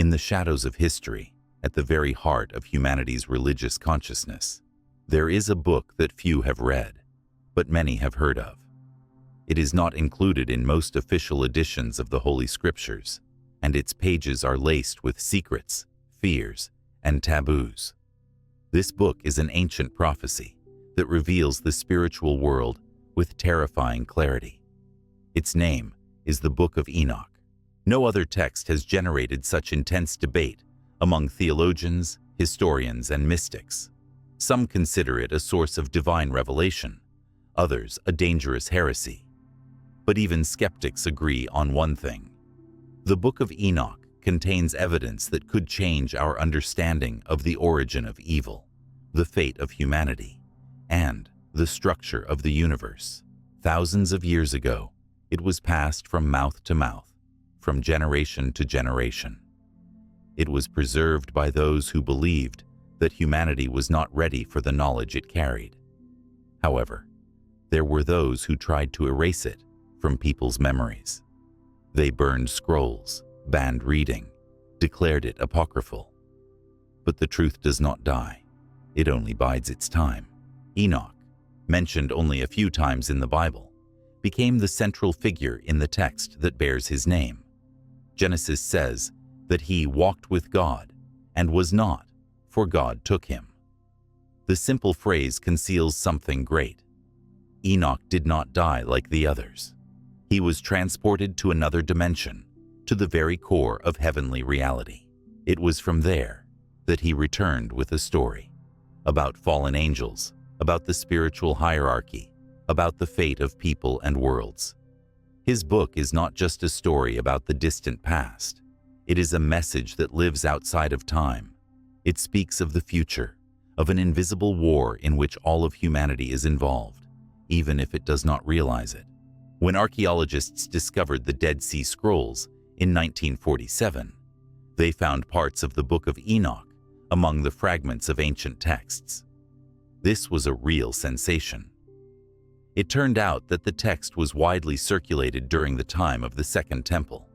In the shadows of history, at the very heart of humanity's religious consciousness, there is a book that few have read, but many have heard of. It is not included in most official editions of the Holy Scriptures, and its pages are laced with secrets, fears, and taboos. This book is an ancient prophecy that reveals the spiritual world with terrifying clarity. Its name is the Book of Enoch. No other text has generated such intense debate among theologians, historians, and mystics. Some consider it a source of divine revelation, others a dangerous heresy. But even skeptics agree on one thing. The Book of Enoch contains evidence that could change our understanding of the origin of evil, the fate of humanity, and the structure of the universe. Thousands of years ago, it was passed from mouth to mouth, from generation to generation. It was preserved by those who believed that humanity was not ready for the knowledge it carried. However, there were those who tried to erase it from people's memories. They burned scrolls, banned reading, declared it apocryphal. But the truth does not die. It only bides its time. Enoch, mentioned only a few times in the Bible, became the central figure in the text that bears his name. Genesis says that he walked with God and was not, for God took him. The simple phrase conceals something great. Enoch did not die like the others. He was transported to another dimension, to the very core of heavenly reality. It was from there that he returned with a story about fallen angels, about the spiritual hierarchy, about the fate of people and worlds. His book is not just a story about the distant past. It is a message that lives outside of time. It speaks of the future, of an invisible war in which all of humanity is involved, even if it does not realize it. When archaeologists discovered the Dead Sea Scrolls in 1947, they found parts of the Book of Enoch among the fragments of ancient texts. This was a real sensation. It turned out that the text was widely circulated during the time of the Second Temple.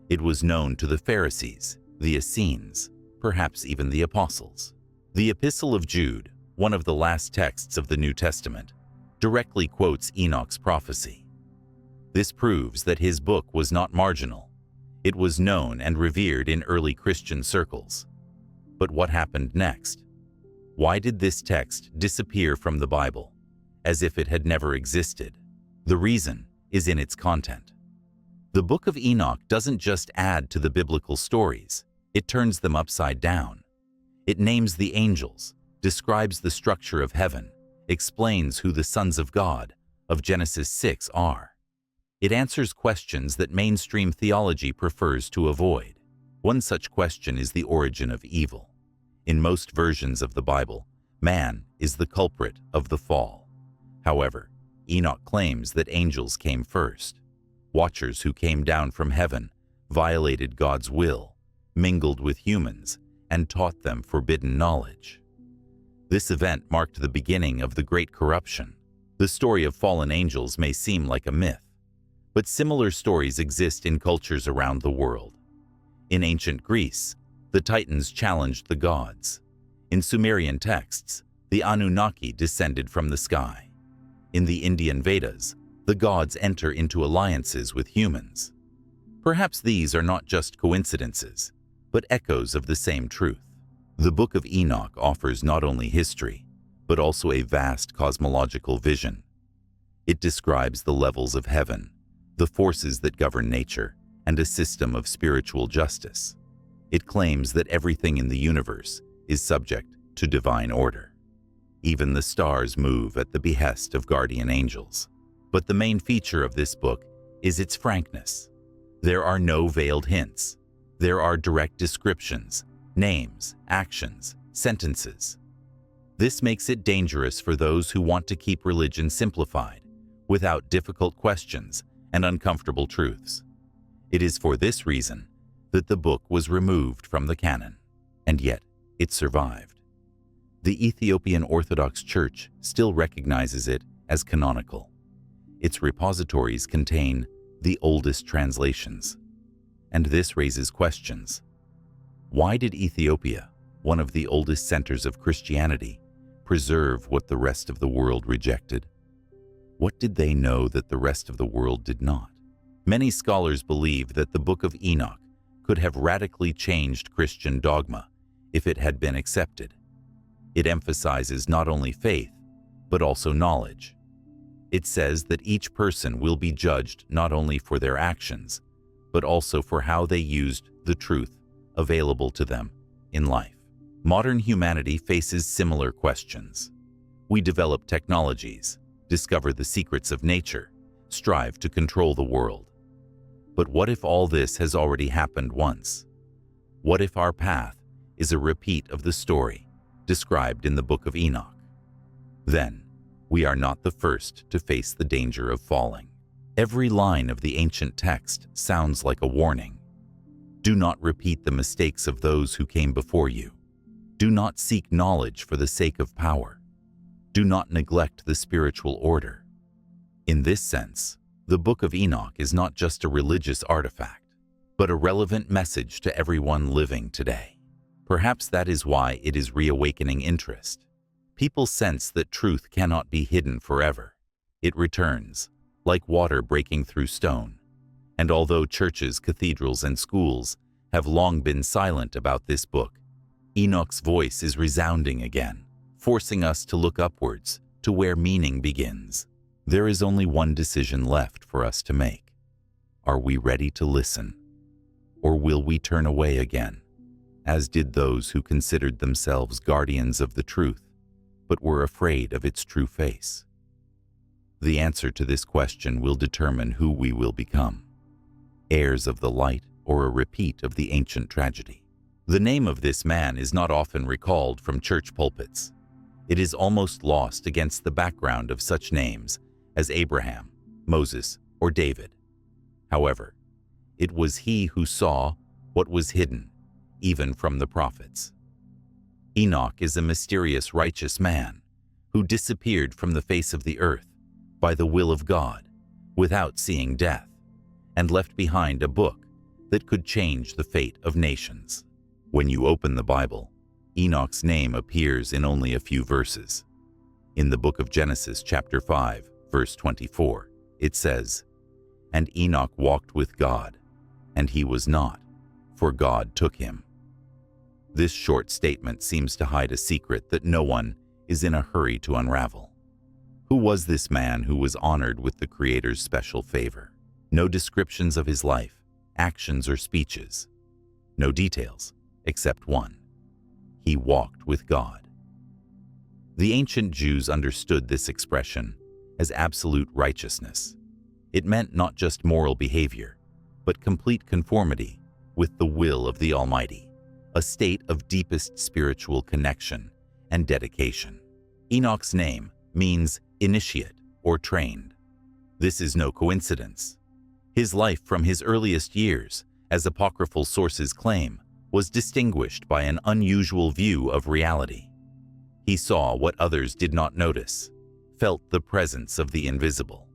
It was known to the Pharisees, the Essenes, perhaps even the Apostles. The Epistle of Jude, one of the last texts of the New Testament, directly quotes Enoch's prophecy. This proves that his book was not marginal. It was known and revered in early Christian circles. But what happened next? Why did this text disappear from the Bible, as if it had never existed? The reason is in its content. The Book of Enoch doesn't just add to the biblical stories, it turns them upside down. It names the angels, describes the structure of heaven, explains who the sons of God of Genesis 6 are. It answers questions that mainstream theology prefers to avoid. One such question is the origin of evil. In most versions of the Bible, man is the culprit of the fall. However, Enoch claims that angels came first. Watchers who came down from heaven, violated God's will, mingled with humans, and taught them forbidden knowledge. This event marked the beginning of the Great Corruption. The story of fallen angels may seem like a myth, but similar stories exist in cultures around the world. In ancient Greece, the Titans challenged the gods. In Sumerian texts, the Anunnaki descended from the sky. In the Indian Vedas, the gods enter into alliances with humans. Perhaps these are not just coincidences, but echoes of the same truth. The Book of Enoch offers not only history, but also a vast cosmological vision. It describes the levels of heaven, the forces that govern nature, and a system of spiritual justice. It claims that everything in the universe is subject to divine order. Even the stars move at the behest of guardian angels. But the main feature of this book is its frankness. There are no veiled hints. There are direct descriptions, names, actions, sentences. This makes it dangerous for those who want to keep religion simplified, without difficult questions and uncomfortable truths. It is for this reason that the book was removed from the canon, and yet it survived. The Ethiopian Orthodox Church still recognizes it as canonical. Its repositories contain the oldest translations, and this raises questions. Why did Ethiopia, one of the oldest centers of Christianity, preserve what the rest of the world rejected? What did they know that the rest of the world did not? Many scholars believe that the Book of Enoch could have radically changed Christian dogma if it had been accepted. It emphasizes not only faith, but also knowledge. It says that each person will be judged not only for their actions, but also for how they used the truth available to them in life. Modern humanity faces similar questions. We develop technologies, discover the secrets of nature, strive to control the world. But what if all this has already happened once? What if our path is a repeat of the story described in the Book of Enoch? Then, we are not the first to face the danger of falling. Every line of the ancient text sounds like a warning. Do not repeat the mistakes of those who came before you. Do not seek knowledge for the sake of power. Do not neglect the spiritual order. In this sense, the Book of Enoch is not just a religious artifact, but a relevant message to everyone living today. Perhaps that is why it is reawakening interest. People sense that truth cannot be hidden forever. It returns, like water breaking through stone. And although churches, cathedrals, and schools have long been silent about this book, Enoch's voice is resounding again, forcing us to look upwards to where meaning begins. There is only one decision left for us to make. Are we ready to listen? Or will we turn away again, as did those who considered themselves guardians of the truth, but were afraid of its true face? The answer to this question will determine who we will become, heirs of the light or a repeat of the ancient tragedy. The name of this man is not often recalled from church pulpits. It is almost lost against the background of such names as Abraham, Moses, or David. However, it was he who saw what was hidden, even from the prophets. Enoch is a mysterious righteous man who disappeared from the face of the earth by the will of God without seeing death, and left behind a book that could change the fate of nations. When you open the Bible, Enoch's name appears in only a few verses. In the book of Genesis, chapter 5, verse 24, it says, "And Enoch walked with God, and he was not, for God took him." This short statement seems to hide a secret that no one is in a hurry to unravel. Who was this man who was honored with the Creator's special favor? No descriptions of his life, actions, or speeches. No details, except one: he walked with God. The ancient Jews understood this expression as absolute righteousness. It meant not just moral behavior, but complete conformity with the will of the Almighty, a state of deepest spiritual connection and dedication. Enoch's name means initiate or trained. This is no coincidence. His life from his earliest years, as apocryphal sources claim, was distinguished by an unusual view of reality. He saw what others did not notice, felt the presence of the invisible.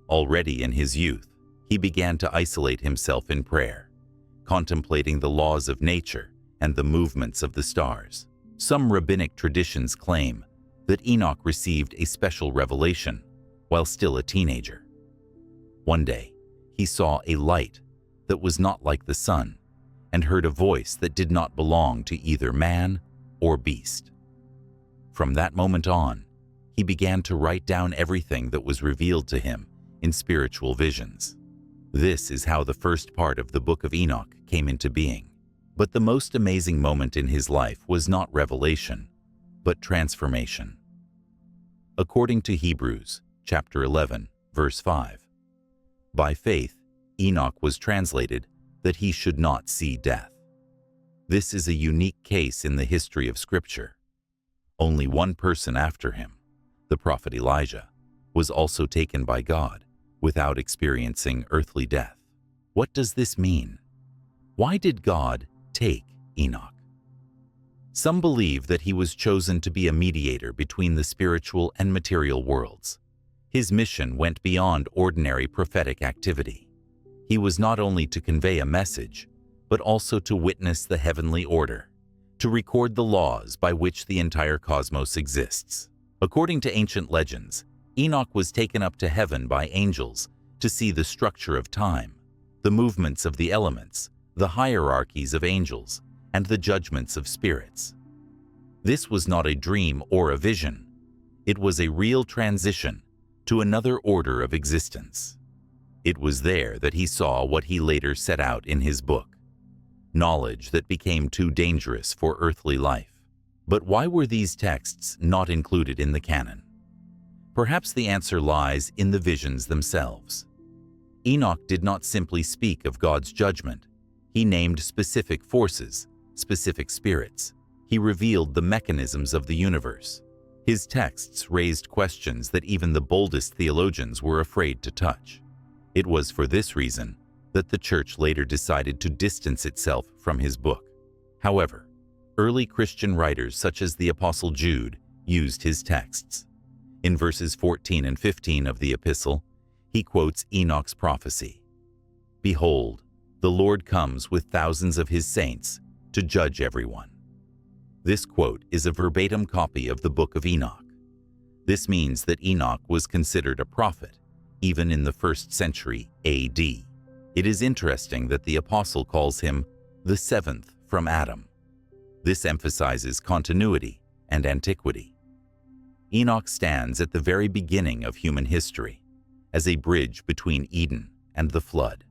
Already in his youth, he began to isolate himself in prayer, contemplating the laws of nature and the movements of the stars. Some rabbinic traditions claim that Enoch received a special revelation while still a teenager. One day, he saw a light that was not like the sun and heard a voice that did not belong to either man or beast. From that moment on, he began to write down everything that was revealed to him in spiritual visions. This is how the first part of the Book of Enoch came into being. But the most amazing moment in his life was not revelation, but transformation. According to Hebrews, chapter 11, verse 5, by faith, Enoch was translated that he should not see death. This is a unique case in the history of Scripture. Only one person after him, the prophet Elijah, was also taken by God without experiencing earthly death. What does this mean? Why did God take Enoch? Some believe that he was chosen to be a mediator between the spiritual and material worlds. His mission went beyond ordinary prophetic activity. He was not only to convey a message, but also to witness the heavenly order, to record the laws by which the entire cosmos exists. According to ancient legends, Enoch was taken up to heaven by angels to see the structure of time, the movements of the elements, the hierarchies of angels, and the judgments of spirits. This was not a dream or a vision. It was a real transition to another order of existence. It was there that he saw what he later set out in his book, knowledge that became too dangerous for earthly life. But why were these texts not included in the canon? Perhaps the answer lies in the visions themselves. Enoch did not simply speak of God's judgment. He named specific forces, specific spirits. He revealed the mechanisms of the universe. His texts raised questions that even the boldest theologians were afraid to touch. It was for this reason that the church later decided to distance itself from his book. However, early Christian writers such as the Apostle Jude used his texts. In verses 14 and 15 of the epistle, he quotes Enoch's prophecy. "Behold, the Lord comes with thousands of his saints to judge everyone." This quote is a verbatim copy of the Book of Enoch. This means that Enoch was considered a prophet, even in the 1st century AD. It is interesting that the apostle calls him the seventh from Adam. This emphasizes continuity and antiquity. Enoch stands at the very beginning of human history, as a bridge between Eden and the flood,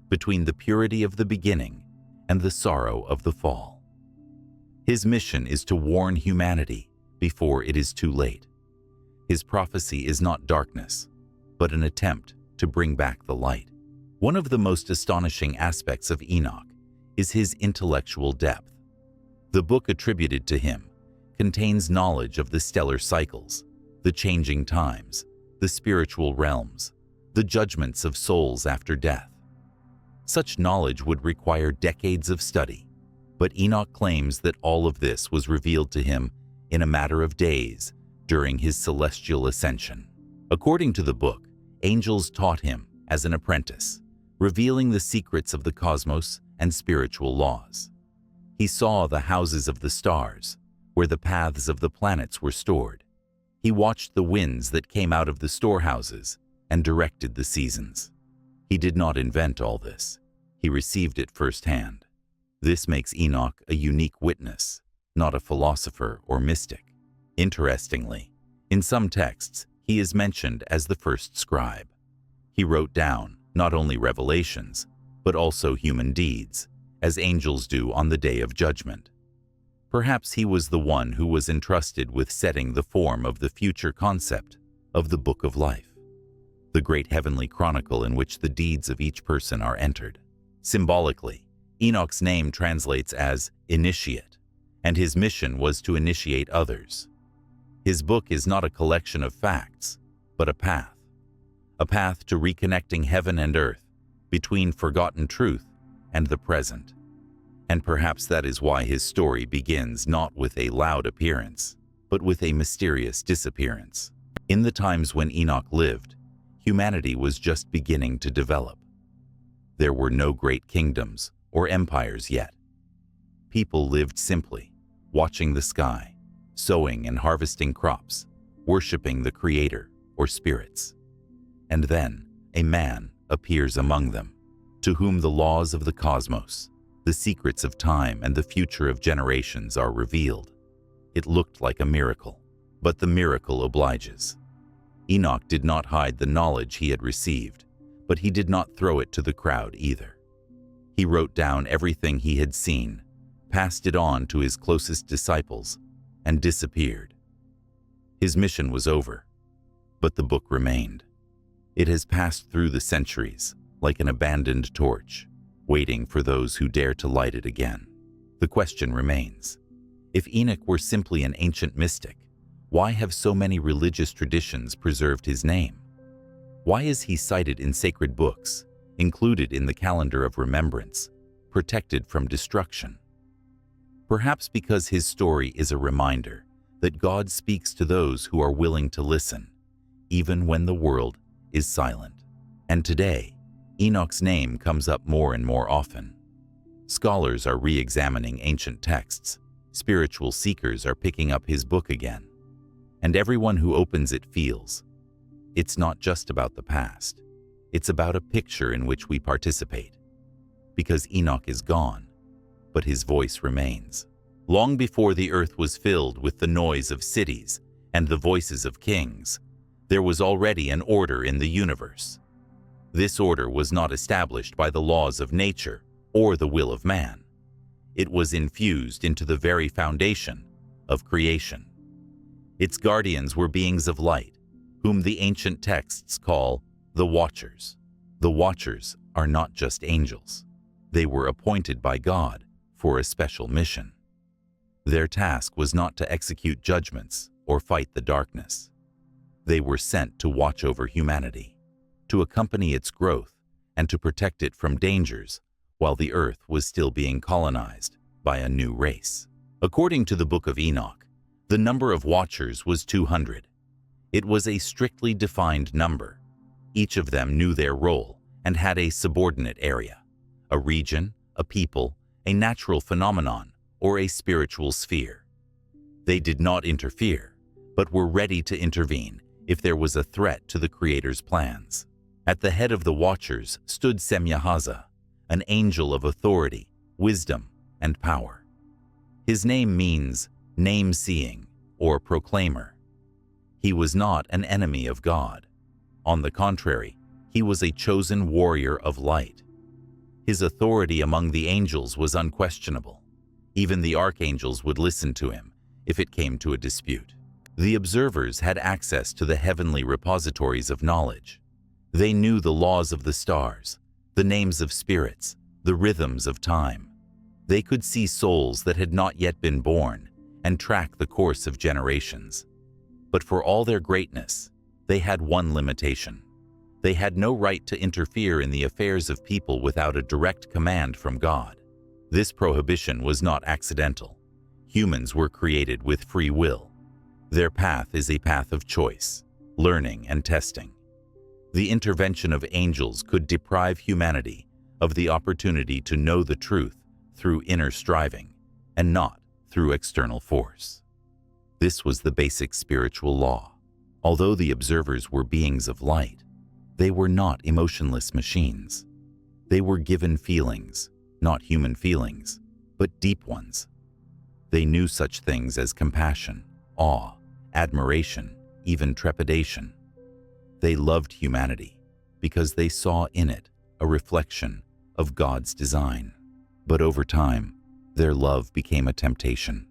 between the purity of the beginning and the sorrow of the fall. His mission is to warn humanity before it is too late. His prophecy is not darkness, but an attempt to bring back the light. One of the most astonishing aspects of Enoch is his intellectual depth. The book attributed to him contains knowledge of the stellar cycles, the changing times, the spiritual realms, the judgments of souls after death. Such knowledge would require decades of study, but Enoch claims that all of this was revealed to him in a matter of days during his celestial ascension. According to the book, angels taught him as an apprentice, revealing the secrets of the cosmos and spiritual laws. He saw the houses of the stars, where the paths of the planets were stored. He watched the winds that came out of the storehouses and directed the seasons. He did not invent all this. He received it firsthand. This makes Enoch a unique witness, not a philosopher or mystic. Interestingly, in some texts, he is mentioned as the first scribe. He wrote down not only revelations, but also human deeds, as angels do on the day of judgment. Perhaps he was the one who was entrusted with setting the form of the future concept of the Book of Life, the great heavenly chronicle in which the deeds of each person are entered. Symbolically, Enoch's name translates as initiate, and his mission was to initiate others. His book is not a collection of facts, but a path to reconnecting heaven and earth, between forgotten truth and the present. And perhaps that is why his story begins not with a loud appearance, but with a mysterious disappearance. In the times when Enoch lived, humanity was just beginning to develop. There were no great kingdoms or empires yet. People lived simply, watching the sky, sowing and harvesting crops, worshiping the Creator or spirits. And then a man appears among them, to whom the laws of the cosmos, the secrets of time and the future of generations are revealed. It looked like a miracle, but the miracle obliges. Enoch did not hide the knowledge he had received, but he did not throw it to the crowd either. He wrote down everything he had seen, passed it on to his closest disciples, and disappeared. His mission was over, but the book remained. It has passed through the centuries like an abandoned torch, waiting for those who dare to light it again. The question remains, if Enoch were simply an ancient mystic, why have so many religious traditions preserved his name? Why is he cited in sacred books, included in the calendar of remembrance, protected from destruction? Perhaps because his story is a reminder that God speaks to those who are willing to listen, even when the world is silent. And today, Enoch's name comes up more and more often. Scholars are re-examining ancient texts, spiritual seekers are picking up his book again, and everyone who opens it feels it's not just about the past, it's about a picture in which we participate. Because Enoch is gone, but his voice remains. Long before the earth was filled with the noise of cities and the voices of kings, there was already an order in the universe. This order was not established by the laws of nature or the will of man. It was infused into the very foundation of creation. Its guardians were beings of light, whom the ancient texts call the Watchers. The Watchers are not just angels. They were appointed by God for a special mission. Their task was not to execute judgments or fight the darkness. They were sent to watch over humanity, to accompany its growth, and to protect it from dangers while the earth was still being colonized by a new race. According to the Book of Enoch, the number of Watchers was 200. It was a strictly defined number. Each of them knew their role and had a subordinate area, a region, a people, a natural phenomenon, or a spiritual sphere. They did not interfere, but were ready to intervene if there was a threat to the Creator's plans. At the head of the Watchers stood Semyahaza, an angel of authority, wisdom, and power. His name means name-seeing or proclaimer. He was not an enemy of God. On the contrary, he was a chosen warrior of light. His authority among the angels was unquestionable. Even the archangels would listen to him if it came to a dispute. The observers had access to the heavenly repositories of knowledge. They knew the laws of the stars, the names of spirits, the rhythms of time. They could see souls that had not yet been born and track the course of generations. But for all their greatness, they had one limitation. They had no right to interfere in the affairs of people without a direct command from God. This prohibition was not accidental. Humans were created with free will. Their path is a path of choice, learning, and testing. The intervention of angels could deprive humanity of the opportunity to know the truth through inner striving and not through external force. This was the basic spiritual law. Although the observers were beings of light, they were not emotionless machines. They were given feelings, not human feelings, but deep ones. They knew such things as compassion, awe, admiration, even trepidation. They loved humanity because they saw in it a reflection of God's design. But over time, their love became a temptation.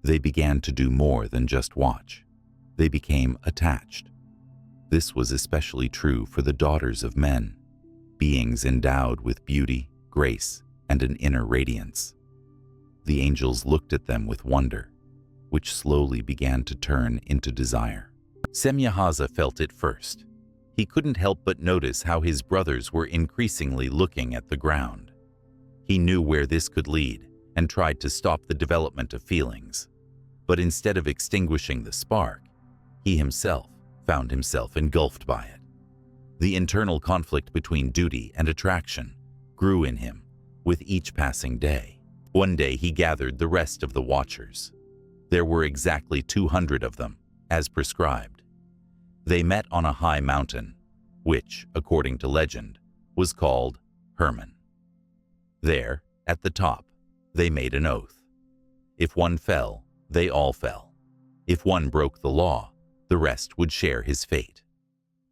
They began to do more than just watch. They became attached. This was especially true for the daughters of men, beings endowed with beauty, grace, and an inner radiance. The angels looked at them with wonder, which slowly began to turn into desire. Semyahaza felt it first. He couldn't help but notice how his brothers were increasingly looking at the ground. He knew where this could lead and tried to stop the development of feelings. But instead of extinguishing the spark, he himself found himself engulfed by it. The internal conflict between duty and attraction grew in him with each passing day. One day he gathered the rest of the Watchers. There were exactly 200 of them, as prescribed. They met on a high mountain, which, according to legend, was called Hermon. There, at the top, they made an oath. If one fell, they all fell. If one broke the law, the rest would share his fate.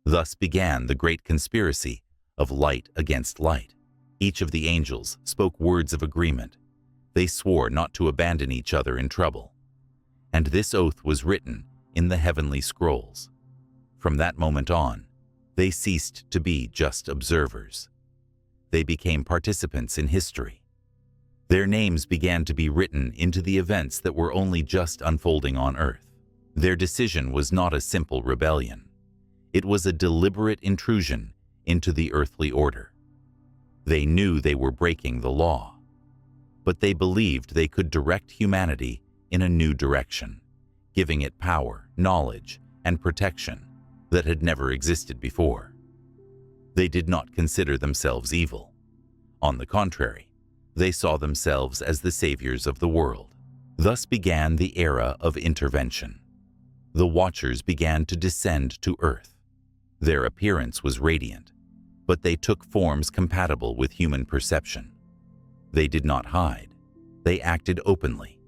Thus began the great conspiracy of light against light. Each of the angels spoke words of agreement. They swore not to abandon each other in trouble. And this oath was written in the heavenly scrolls. From that moment on, they ceased to be just observers. They became participants in history. Their names began to be written into the events that were only just unfolding on Earth. Their decision was not a simple rebellion. It was a deliberate intrusion into the earthly order. They knew they were breaking the law, but they believed they could direct humanity in a new direction, giving it power, knowledge, and protection that had never existed before. They did not consider themselves evil. On the contrary, They saw themselves as the saviors of the world. Thus began the era of intervention. The Watchers began to descend to earth. Their appearance was radiant, but they took forms compatible with human perception. They did not hide. They acted openly.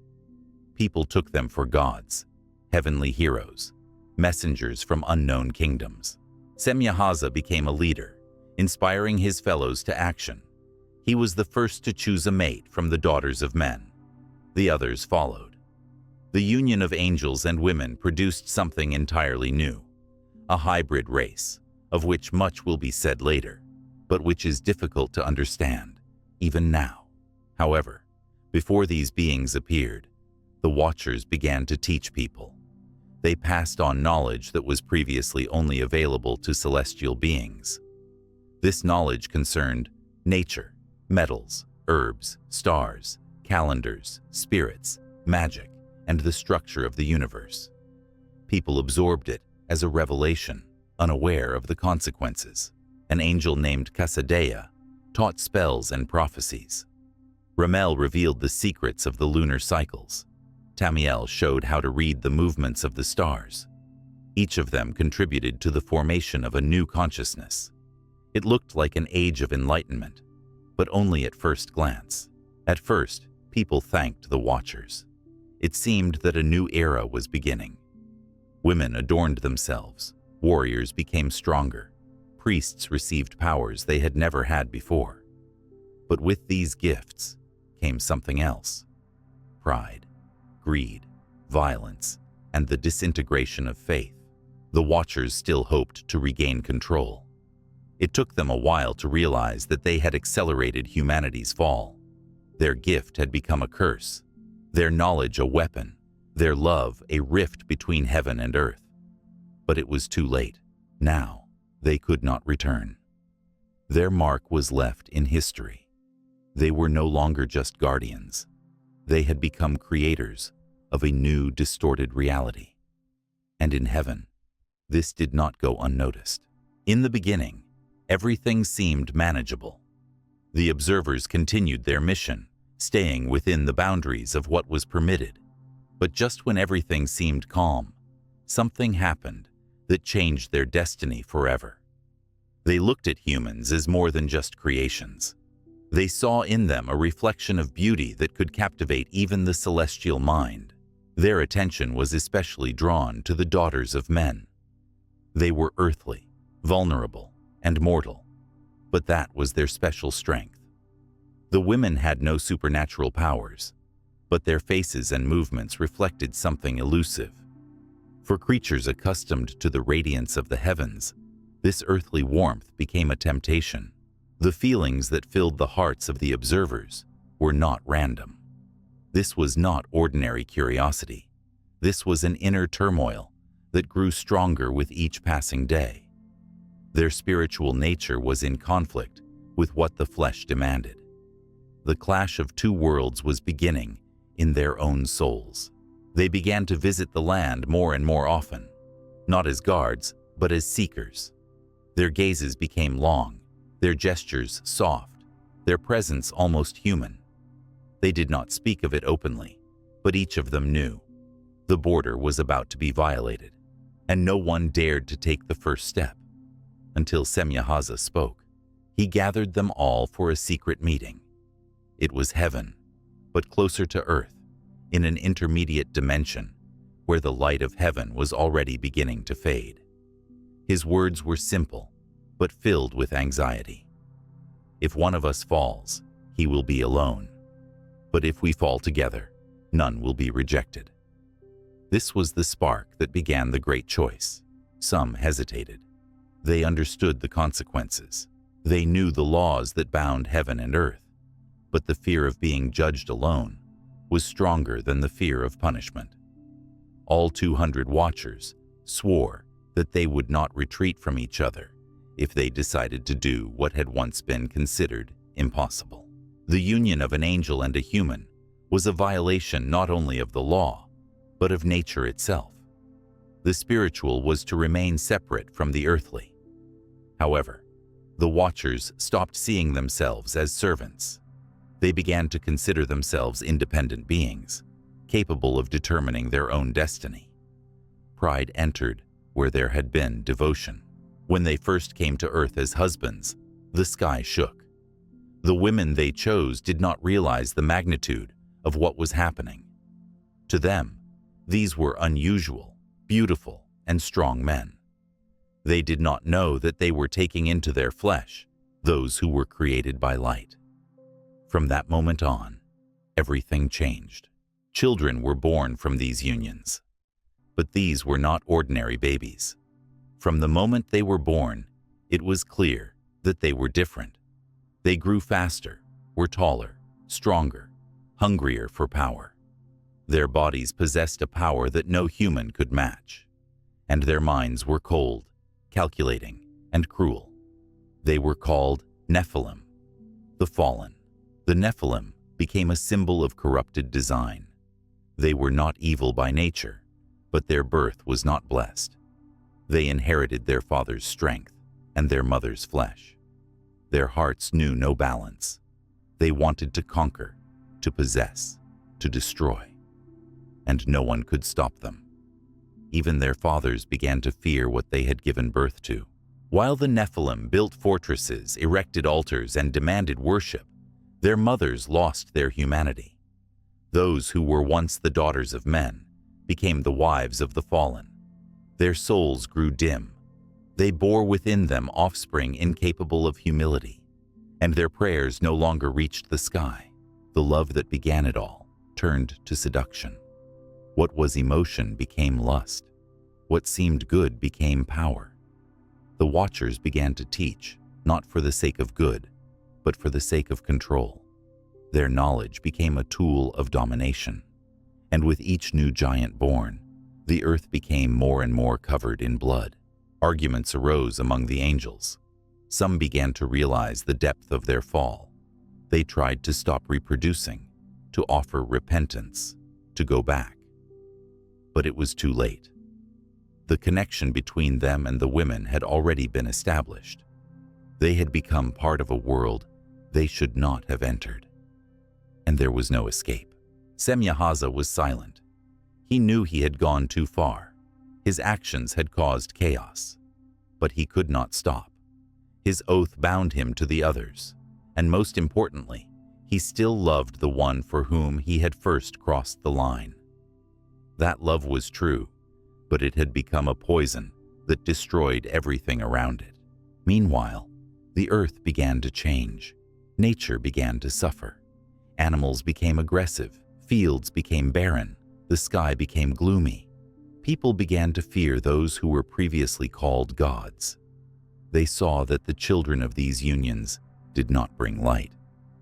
People took them for gods, heavenly heroes, messengers from unknown kingdoms. Semyahaza became a leader, inspiring his fellows to action. He was the first to choose a mate from the daughters of men. The others followed. The union of angels and women produced something entirely new, a hybrid race, of which much will be said later, but which is difficult to understand, even now. However, before these beings appeared, the Watchers began to teach people. They passed on knowledge that was previously only available to celestial beings. This knowledge concerned nature, metals, herbs, stars, calendars, spirits, magic, and the structure of the universe. People absorbed it as a revelation, unaware of the consequences. An angel named Kasadea taught spells and prophecies. Ramel revealed the secrets of the lunar cycles. Tamiel showed how to read the movements of the stars. Each of them contributed to the formation of a new consciousness. It looked like an age of enlightenment, but only at first glance. At first, people thanked the Watchers. It seemed that a new era was beginning. Women adorned themselves, warriors became stronger, priests received powers they had never had before. But with these gifts came something else: pride, greed, violence, and the disintegration of faith. The Watchers still hoped to regain control. It took them a while to realize that they had accelerated humanity's fall. Their gift had become a curse, their knowledge a weapon, their love a rift between heaven and earth. But it was too late. Now, they could not return. Their mark was left in history. They were no longer just guardians. They had become creators of a new, distorted reality. And in heaven, this did not go unnoticed. In the beginning, everything seemed manageable. The observers continued their mission, staying within the boundaries of what was permitted. But just when everything seemed calm, something happened that changed their destiny forever. They looked at humans as more than just creations. They saw in them a reflection of beauty that could captivate even the celestial mind. Their attention was especially drawn to the daughters of men. They were earthly, vulnerable, and mortal, but that was their special strength. The women had no supernatural powers, but their faces and movements reflected something elusive. For creatures accustomed to the radiance of the heavens, this earthly warmth became a temptation. The feelings that filled the hearts of the observers were not random. This was not ordinary curiosity. This was an inner turmoil that grew stronger with each passing day. Their spiritual nature was in conflict with what the flesh demanded. The clash of two worlds was beginning in their own souls. They began to visit the land more and more often, not as guards, but as seekers. Their gazes became long, their gestures soft, their presence almost human. They did not speak of it openly, but each of them knew. The border was about to be violated, and no one dared to take the first step. Until Semyahaza spoke. He gathered them all for a secret meeting. It was heaven, but closer to earth, in an intermediate dimension where the light of heaven was already beginning to fade. His words were simple, but filled with anxiety. If one of us falls, he will be alone. But if we fall together, none will be rejected. This was the spark that began the great choice. Some hesitated. They understood the consequences. They knew the laws that bound heaven and earth. But the fear of being judged alone was stronger than the fear of punishment. All 200 Watchers swore that they would not retreat from each other if they decided to do what had once been considered impossible. The union of an angel and a human was a violation not only of the law, but of nature itself. The spiritual was to remain separate from the earthly. However, the Watchers stopped seeing themselves as servants. They began to consider themselves independent beings, capable of determining their own destiny. Pride entered where there had been devotion. When they first came to earth as husbands, the sky shook. The women they chose did not realize the magnitude of what was happening. To them, these were unusual, beautiful, and strong men. They did not know that they were taking into their flesh those who were created by light. From that moment on, everything changed. Children were born from these unions. But these were not ordinary babies. From the moment they were born, it was clear that they were different. They grew faster, were taller, stronger, hungrier for power. Their bodies possessed a power that no human could match, and their minds were cold, calculating, and cruel. They were called Nephilim, the fallen. The Nephilim became a symbol of corrupted design. They were not evil by nature, but their birth was not blessed. They inherited their father's strength and their mother's flesh. Their hearts knew no balance. They wanted to conquer, to possess, to destroy, and no one could stop them. Even their fathers began to fear what they had given birth to. While the Nephilim built fortresses, erected altars, and demanded worship, their mothers lost their humanity. Those who were once the daughters of men became the wives of the fallen. Their souls grew dim. They bore within them offspring incapable of humility, and their prayers no longer reached the sky. The love that began it all turned to seduction. What was emotion became lust. What seemed good became power. The Watchers began to teach, not for the sake of good, but for the sake of control. Their knowledge became a tool of domination. And with each new giant born, the earth became more and more covered in blood. Arguments arose among the angels. Some began to realize the depth of their fall. They tried to stop reproducing, to offer repentance, to go back. But it was too late. The connection between them and the women had already been established. They had become part of a world they should not have entered. And there was no escape. Semyahaza was silent. He knew he had gone too far. His actions had caused chaos. But he could not stop. His oath bound him to the others. And most importantly, he still loved the one for whom he had first crossed the line. That love was true, but it had become a poison that destroyed everything around it. Meanwhile, the earth began to change. Nature began to suffer. Animals became aggressive. Fields became barren. The sky became gloomy. People began to fear those who were previously called gods. They saw that the children of these unions did not bring light,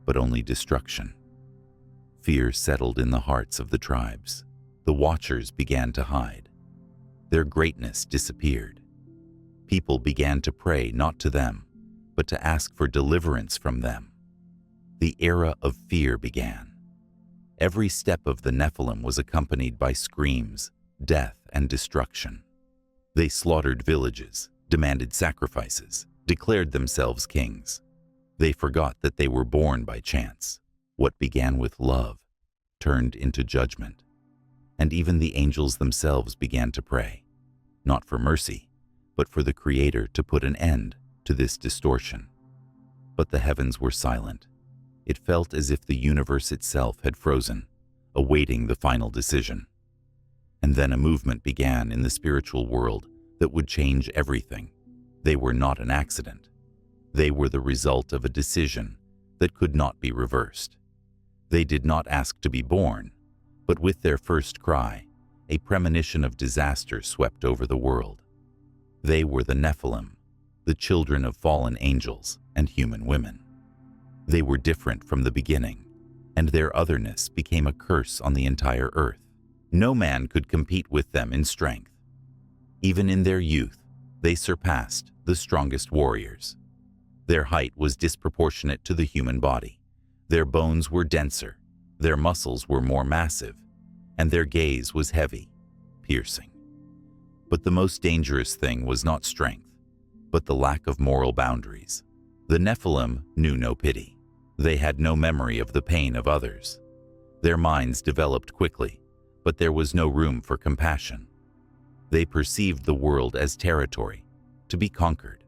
but only destruction. Fear settled in the hearts of the tribes. The Watchers began to hide. Their greatness disappeared. People began to pray not to them, but to ask for deliverance from them. The era of fear began. Every step of the Nephilim was accompanied by screams, death, and destruction. They slaughtered villages, demanded sacrifices, declared themselves kings. They forgot that they were born by chance. What began with love turned into judgment. And even the angels themselves began to pray, not for mercy, but for the Creator to put an end to this distortion. But the heavens were silent. It felt as if the universe itself had frozen, awaiting the final decision. And then a movement began in the spiritual world that would change everything. They were not an accident. They were the result of a decision that could not be reversed. They did not ask to be born, but with their first cry, a premonition of disaster swept over the world. They were the Nephilim, the children of fallen angels and human women. They were different from the beginning, and their otherness became a curse on the entire earth. No man could compete with them in strength. Even in their youth, they surpassed the strongest warriors. Their height was disproportionate to the human body. Their bones were denser, their muscles were more massive, and their gaze was heavy, piercing. But the most dangerous thing was not strength, but the lack of moral boundaries. The Nephilim knew no pity. They had no memory of the pain of others. Their minds developed quickly, but there was no room for compassion. They perceived the world as territory, to be conquered.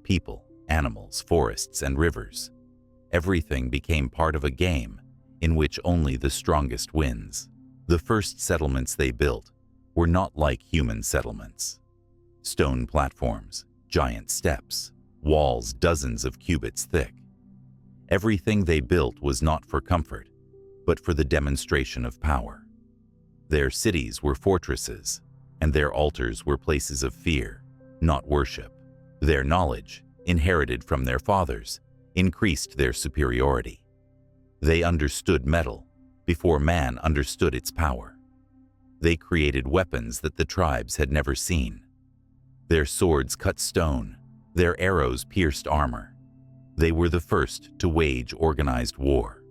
People, animals, forests, and rivers. Everything became part of a game in which only the strongest wins. The first settlements they built were not like human settlements. Stone platforms, giant steps, walls dozens of cubits thick. Everything they built was not for comfort, but for the demonstration of power. Their cities were fortresses, and their altars were places of fear, not worship. Their knowledge, inherited from their fathers, increased their superiority. They understood metal before man understood its power. They created weapons that the tribes had never seen. Their swords cut stone, their arrows pierced armor. They were the first to wage organized war,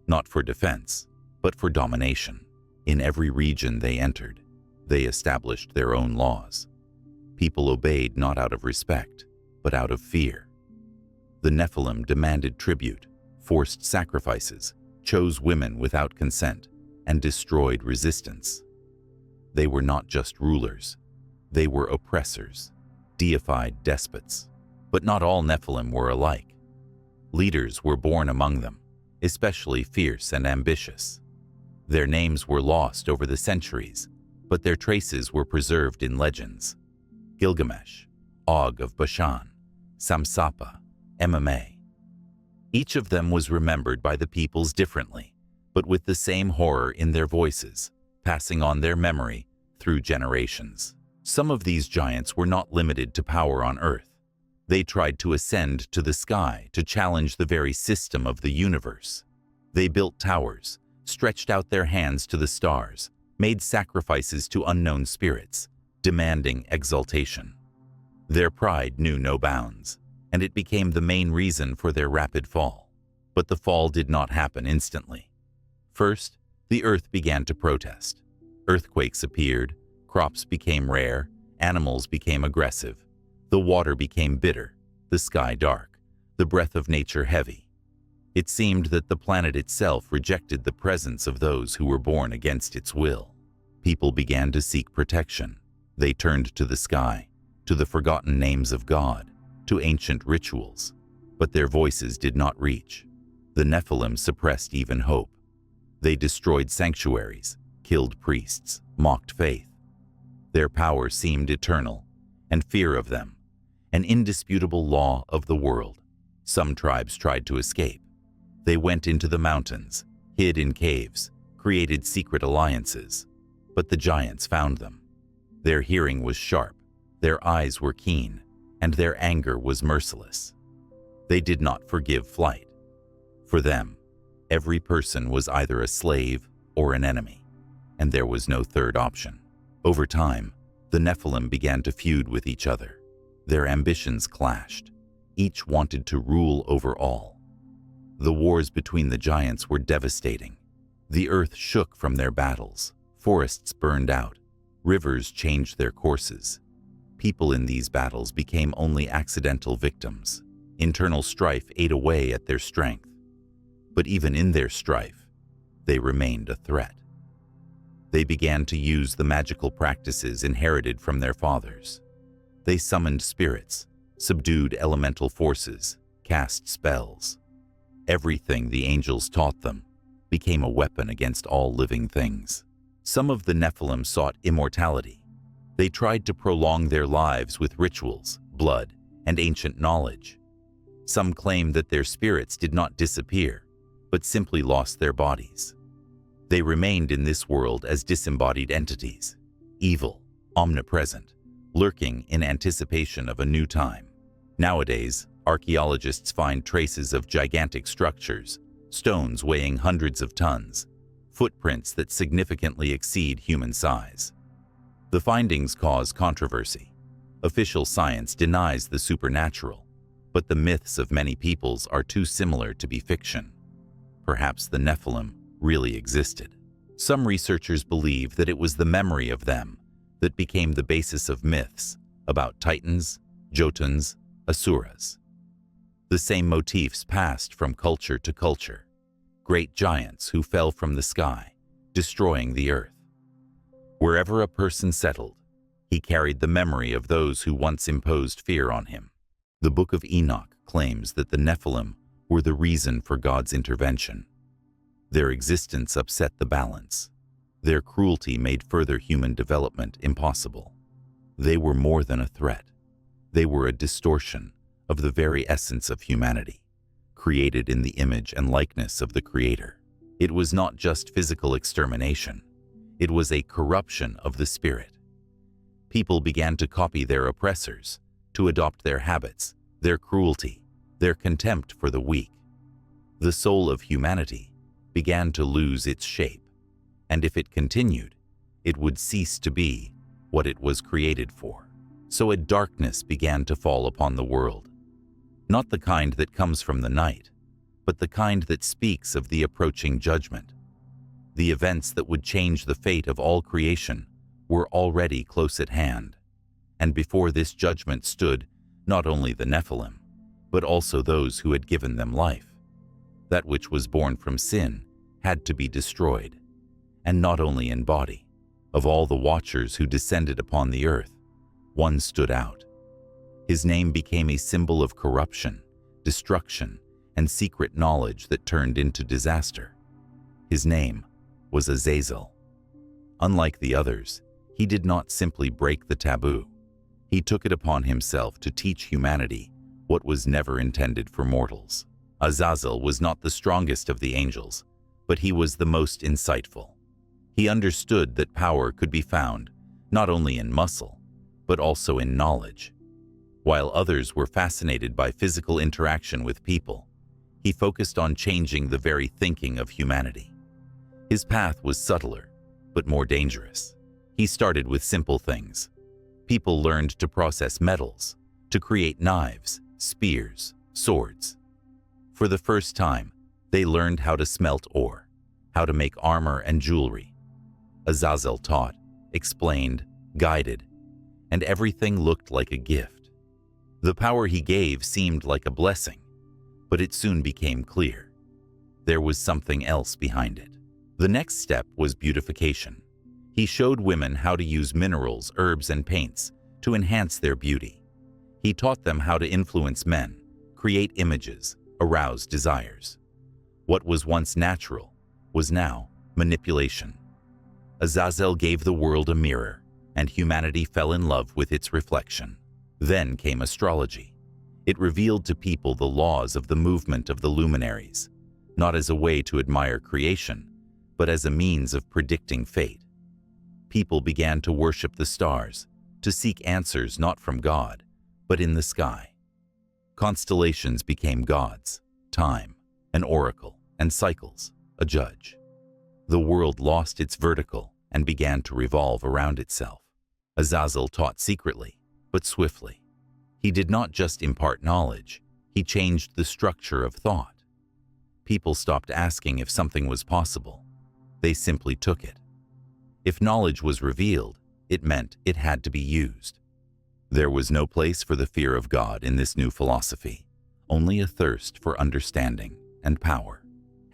not for defense, but for domination. In every region they entered, they established their own laws. People obeyed not out of respect, but out of fear. The Nephilim demanded tribute, forced sacrifices, chose women without consent, and destroyed resistance. They were not just rulers. They were oppressors, deified despots. But not all Nephilim were alike. Leaders were born among them, especially fierce and ambitious. Their names were lost over the centuries, but their traces were preserved in legends. Gilgamesh, Og of Bashan, Samsapa, MMA. Each of them was remembered by the peoples differently, but with the same horror in their voices, passing on their memory through generations. Some of these giants were not limited to power on earth. They tried to ascend to the sky to challenge the very system of the universe. They built towers, stretched out their hands to the stars, made sacrifices to unknown spirits, demanding exaltation. Their pride knew no bounds, and it became the main reason for their rapid fall. But the fall did not happen instantly. First, the earth began to protest. Earthquakes appeared, crops became rare, animals became aggressive. The water became bitter, the sky dark, the breath of nature heavy. It seemed that the planet itself rejected the presence of those who were born against its will. People began to seek protection. They turned to the sky, to the forgotten names of God, to ancient rituals. But their voices did not reach. The Nephilim suppressed even hope. They destroyed sanctuaries, killed priests, mocked faith. Their power seemed eternal, and fear of them, an indisputable law of the world. Some tribes tried to escape. They went into the mountains, hid in caves, created secret alliances. But the giants found them. Their hearing was sharp, their eyes were keen, and their anger was merciless. They did not forgive flight. For them, every person was either a slave or an enemy, and there was no third option. Over time, the Nephilim began to feud with each other. Their ambitions clashed. Each wanted to rule over all. The wars between the giants were devastating. The earth shook from their battles. Forests burned out. Rivers changed their courses. People in these battles became only accidental victims. Internal strife ate away at their strength. But even in their strife, they remained a threat. They began to use the magical practices inherited from their fathers. They summoned spirits, subdued elemental forces, cast spells. Everything the angels taught them became a weapon against all living things. Some of the Nephilim sought immortality. They tried to prolong their lives with rituals, blood, and ancient knowledge. Some claimed that their spirits did not disappear, but simply lost their bodies. They remained in this world as disembodied entities, evil, omnipresent, lurking in anticipation of a new time. Nowadays, archaeologists find traces of gigantic structures, stones weighing hundreds of tons, footprints that significantly exceed human size. The findings cause controversy. Official science denies the supernatural, but the myths of many peoples are too similar to be fiction. Perhaps the Nephilim really existed. Some researchers believe that it was the memory of them that became the basis of myths about titans, jotuns, asuras. The same motifs passed from culture to culture. Great giants who fell from the sky, destroying the earth. Wherever a person settled, he carried the memory of those who once imposed fear on him. The Book of Enoch claims that the Nephilim were the reason for God's intervention. Their existence upset the balance. Their cruelty made further human development impossible. They were more than a threat. They were a distortion of the very essence of humanity, created in the image and likeness of the Creator. It was not just physical extermination. It was a corruption of the spirit. People began to copy their oppressors, to adopt their habits, their cruelty, their contempt for the weak. The soul of humanity began to lose its shape, and if it continued, it would cease to be what it was created for. So a darkness began to fall upon the world, not the kind that comes from the night, but the kind that speaks of the approaching judgment. The events that would change the fate of all creation were already close at hand, and before this judgment stood not only the Nephilim, but also those who had given them life. That which was born from sin had to be destroyed, and not only in body. Of all the watchers who descended upon the earth, one stood out. His name became a symbol of corruption, destruction, and secret knowledge that turned into disaster. His name was Azazel. Unlike the others, he did not simply break the taboo. He took it upon himself to teach humanity what was never intended for mortals. Azazel was not the strongest of the angels, but he was the most insightful. He understood that power could be found not only in muscle, but also in knowledge. While others were fascinated by physical interaction with people, he focused on changing the very thinking of humanity. His path was subtler, but more dangerous. He started with simple things. People learned to process metals, to create knives, spears, swords. For the first time, they learned how to smelt ore, how to make armor and jewelry. Azazel taught, explained, guided, and everything looked like a gift. The power he gave seemed like a blessing, but it soon became clear. There was something else behind it. The next step was beautification. He showed women how to use minerals, herbs, and paints to enhance their beauty. He taught them how to influence men, create images, arouse desires. What was once natural was now manipulation. Azazel gave the world a mirror, and humanity fell in love with its reflection. Then came astrology. It revealed to people the laws of the movement of the luminaries, not as a way to admire creation, but as a means of predicting fate. People began to worship the stars, to seek answers not from God, but in the sky. Constellations became gods, time, an oracle, and cycles, a judge. The world lost its vertical and began to revolve around itself. Azazel taught secretly, but swiftly. He did not just impart knowledge, he changed the structure of thought. People stopped asking if something was possible. They simply took it. If knowledge was revealed, it meant it had to be used. There was no place for the fear of God in this new philosophy, only a thirst for understanding and power.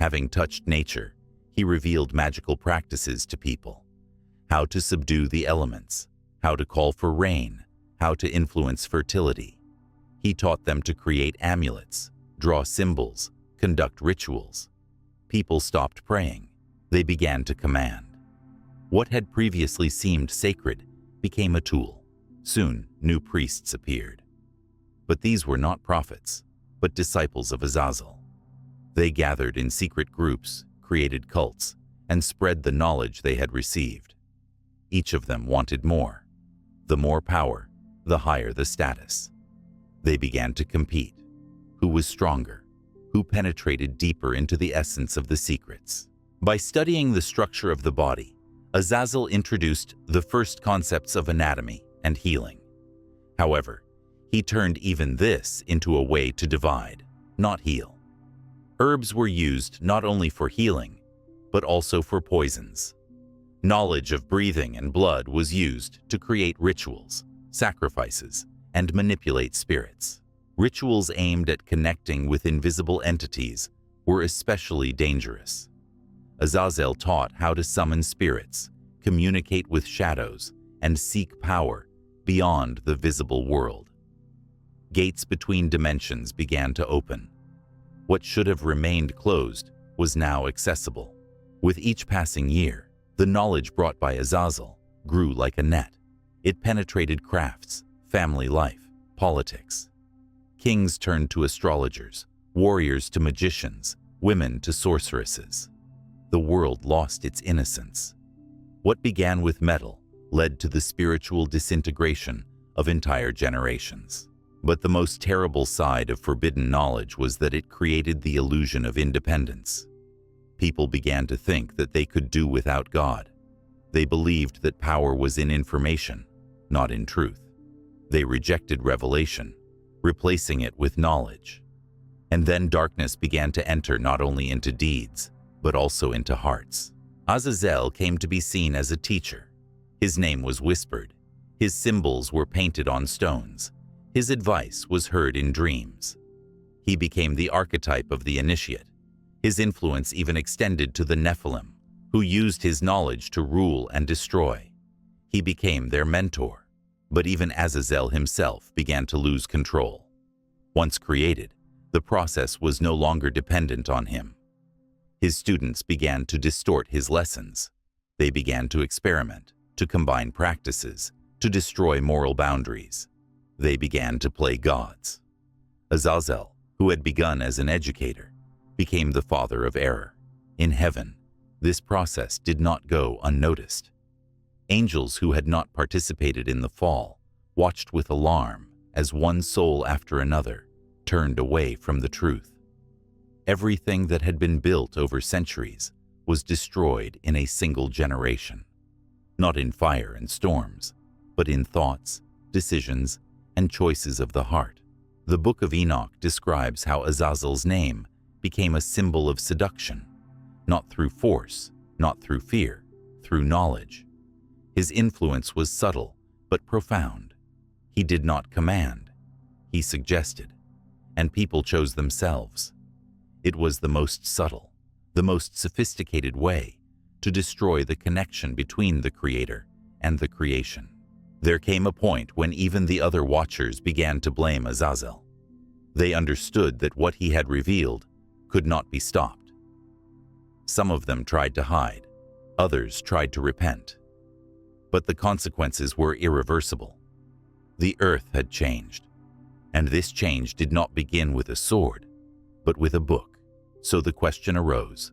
Having touched nature, he revealed magical practices to people. How to subdue the elements, how to call for rain, how to influence fertility. He taught them to create amulets, draw symbols, conduct rituals. People stopped praying. They began to command. What had previously seemed sacred became a tool. Soon, new priests appeared. But these were not prophets, but disciples of Azazel. They gathered in secret groups, created cults, and spread the knowledge they had received. Each of them wanted more. The more power, the higher the status. They began to compete. Who was stronger? Who penetrated deeper into the essence of the secrets? By studying the structure of the body, Azazel introduced the first concepts of anatomy and healing. However, he turned even this into a way to divide, not heal. Herbs were used not only for healing, but also for poisons. Knowledge of breathing and blood was used to create rituals, sacrifices, and manipulate spirits. Rituals aimed at connecting with invisible entities were especially dangerous. Azazel taught how to summon spirits, communicate with shadows, and seek power beyond the visible world. Gates between dimensions began to open. What should have remained closed was now accessible. With each passing year, the knowledge brought by Azazel grew like a net. It penetrated crafts, family life, politics. Kings turned to astrologers, warriors to magicians, women to sorceresses. The world lost its innocence. What began with metal led to the spiritual disintegration of entire generations. But the most terrible side of forbidden knowledge was that it created the illusion of independence. People began to think that they could do without God. They believed that power was in information, not in truth. They rejected revelation, replacing it with knowledge. And then darkness began to enter not only into deeds, but also into hearts. Azazel came to be seen as a teacher. His name was whispered. His symbols were painted on stones. His advice was heard in dreams. He became the archetype of the initiate. His influence even extended to the Nephilim, who used his knowledge to rule and destroy. He became their mentor. But even Azazel himself began to lose control. Once created, the process was no longer dependent on him. His students began to distort his lessons. They began to experiment, to combine practices, to destroy moral boundaries. They began to play gods. Azazel, who had begun as an educator, became the father of error. In heaven, this process did not go unnoticed. Angels who had not participated in the fall watched with alarm as one soul after another turned away from the truth. Everything that had been built over centuries was destroyed in a single generation, not in fire and storms, but in thoughts, decisions, and choices of the heart. The Book of Enoch describes how Azazel's name became a symbol of seduction, not through force, not through fear, through knowledge. His influence was subtle but profound. He did not command. He suggested, and people chose themselves. It was the most subtle, the most sophisticated way to destroy the connection between the Creator and the creation. There came a point when even the other watchers began to blame Azazel. They understood that what he had revealed could not be stopped. Some of them tried to hide, others tried to repent. But the consequences were irreversible. The earth had changed, and this change did not begin with a sword, but with a book. So the question arose,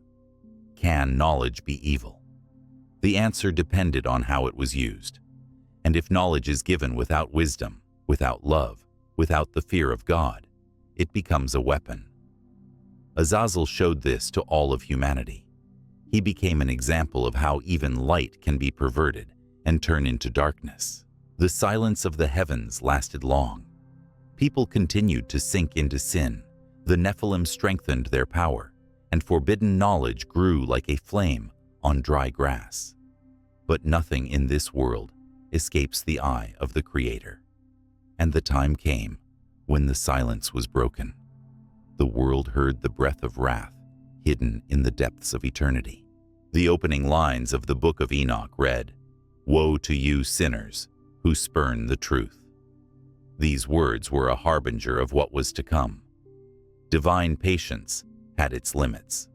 can knowledge be evil? The answer depended on how it was used. And if knowledge is given without wisdom, without love, without the fear of God, it becomes a weapon. Azazel showed this to all of humanity. He became an example of how even light can be perverted and turn into darkness. The silence of the heavens lasted long. People continued to sink into sin. The Nephilim strengthened their power, and forbidden knowledge grew like a flame on dry grass. But nothing in this world escapes the eye of the Creator. And the time came when the silence was broken. The world heard the breath of wrath hidden in the depths of eternity. The opening lines of the Book of Enoch read, "Woe to you sinners who spurn the truth." These words were a harbinger of what was to come. Divine patience had its limits.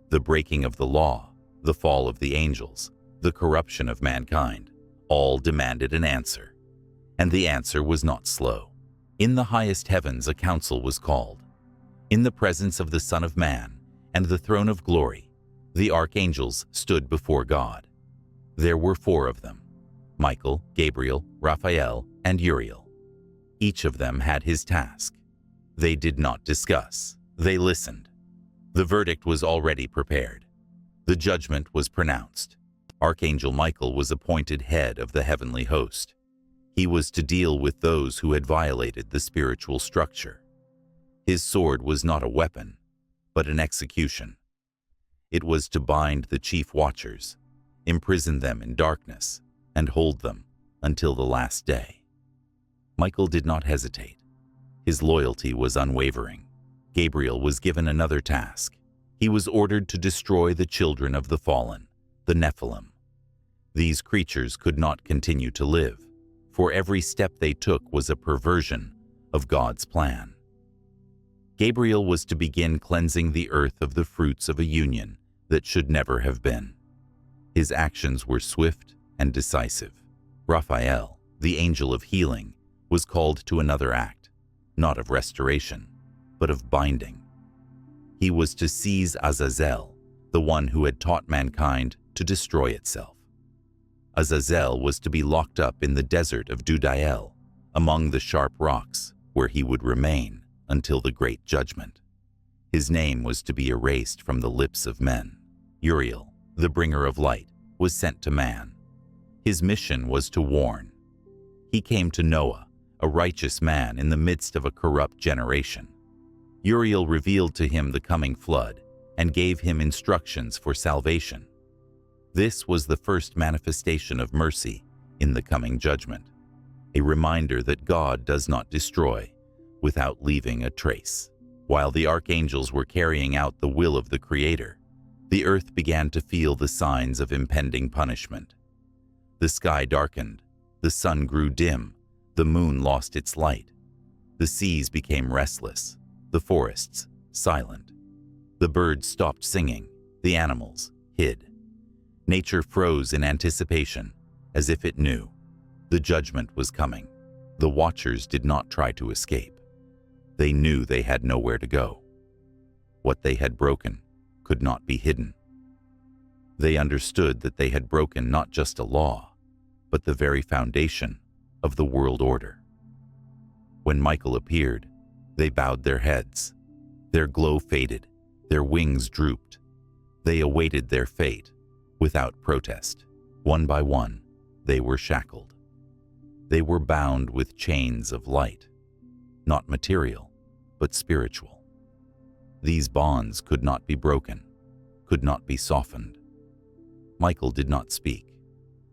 The breaking of the law, the fall of the angels, the corruption of mankind, all demanded an answer. And the answer was not slow. In the highest heavens a council was called. In the presence of the Son of Man and the throne of glory, the archangels stood before God. There were 4 of them, Michael, Gabriel, Raphael, and Uriel. Each of them had his task. They did not discuss. They listened. The verdict was already prepared. The judgment was pronounced. Archangel Michael was appointed head of the heavenly host. He was to deal with those who had violated the spiritual structure. His sword was not a weapon, but an execution. It was to bind the chief watchers, imprison them in darkness, and hold them until the last day. Michael did not hesitate. His loyalty was unwavering. Gabriel was given another task. He was ordered to destroy the children of the fallen, the Nephilim. These creatures could not continue to live, for every step they took was a perversion of God's plan. Gabriel was to begin cleansing the earth of the fruits of a union that should never have been. His actions were swift and decisive. Raphael, the angel of healing, was called to another act, not of restoration, but of binding. He was to seize Azazel, the one who had taught mankind to destroy itself. Azazel was to be locked up in the desert of Dudael, among the sharp rocks, where he would remain until the great judgment. His name was to be erased from the lips of men. Uriel, the bringer of light, was sent to man. His mission was to warn. He came to Noah, a righteous man in the midst of a corrupt generation. Uriel revealed to him the coming flood and gave him instructions for salvation. This was the first manifestation of mercy in the coming judgment, a reminder that God does not destroy without leaving a trace. While the archangels were carrying out the will of the Creator, the earth began to feel the signs of impending punishment. The sky darkened, the sun grew dim, the moon lost its light. The seas became restless, the forests silent. The birds stopped singing, the animals hid. Nature froze in anticipation, as if it knew. The judgment was coming. The watchers did not try to escape. They knew they had nowhere to go. What they had broken could not be hidden. They understood that they had broken not just a law, but the very foundation of the world order. When Michael appeared, they bowed their heads. Their glow faded, their wings drooped. They awaited their fate without protest. One by one, they were shackled. They were bound with chains of light, not material, but spiritual. These bonds could not be broken, could not be softened. Michael did not speak.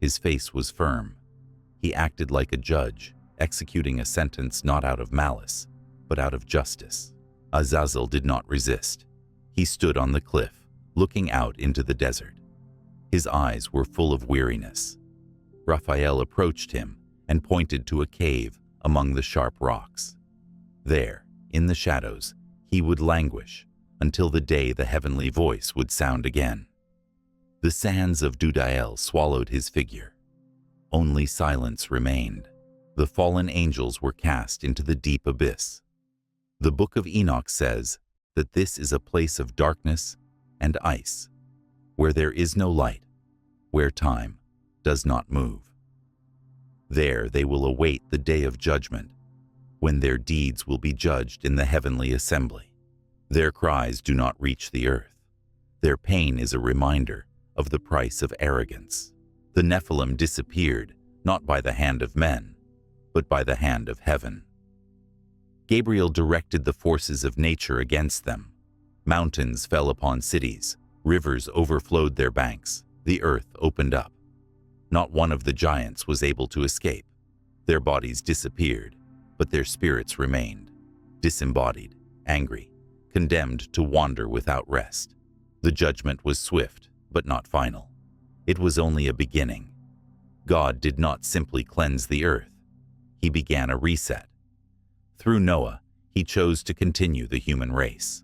His face was firm. He acted like a judge, executing a sentence not out of malice, but out of justice. Azazel did not resist. He stood on the cliff, looking out into the desert. His eyes were full of weariness. Raphael approached him and pointed to a cave among the sharp rocks. There, in the shadows, he would languish until the day the heavenly voice would sound again. The sands of Dudael swallowed his figure. Only silence remained. The fallen angels were cast into the deep abyss. The Book of Enoch says that this is a place of darkness and ice, where there is no light, where time does not move. There they will await the day of judgment, when their deeds will be judged in the heavenly assembly. Their cries do not reach the earth. Their pain is a reminder of the price of arrogance. The Nephilim disappeared not by the hand of men, but by the hand of heaven. Gabriel directed the forces of nature against them. Mountains fell upon cities, rivers overflowed their banks, the earth opened up. Not one of the giants was able to escape. Their bodies disappeared, but their spirits remained, disembodied, angry, condemned to wander without rest. The judgment was swift, but not final. It was only a beginning. God did not simply cleanse the earth. He began a reset. Through Noah, he chose to continue the human race.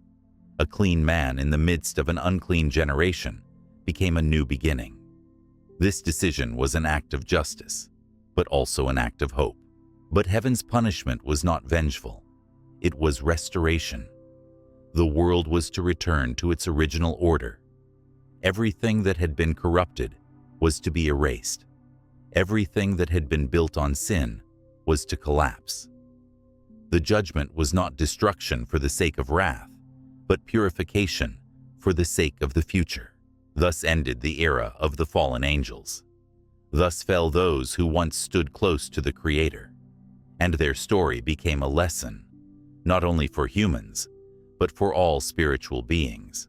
A clean man in the midst of an unclean generation became a new beginning. This decision was an act of justice, but also an act of hope. But heaven's punishment was not vengeful. It was restoration. The world was to return to its original order. Everything that had been corrupted was to be erased. Everything that had been built on sin was to collapse. The judgment was not destruction for the sake of wrath, but purification for the sake of the future. Thus ended the era of the fallen angels. Thus fell those who once stood close to the Creator, and their story became a lesson, not only for humans, but for all spiritual beings.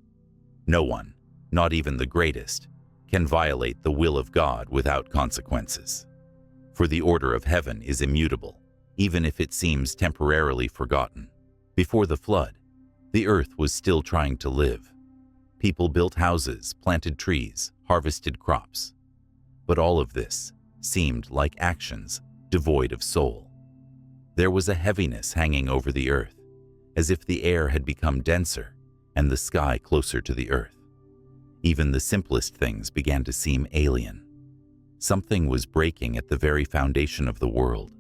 No one, not even the greatest, can violate the will of God without consequences. For the order of heaven is immutable, even if it seems temporarily forgotten. Before the flood, the earth was still trying to live. People built houses, planted trees, harvested crops. But all of this seemed like actions devoid of soul. There was a heaviness hanging over the earth, as if the air had become denser and the sky closer to the earth. Even the simplest things began to seem alien. Something was breaking at the very foundation of the world.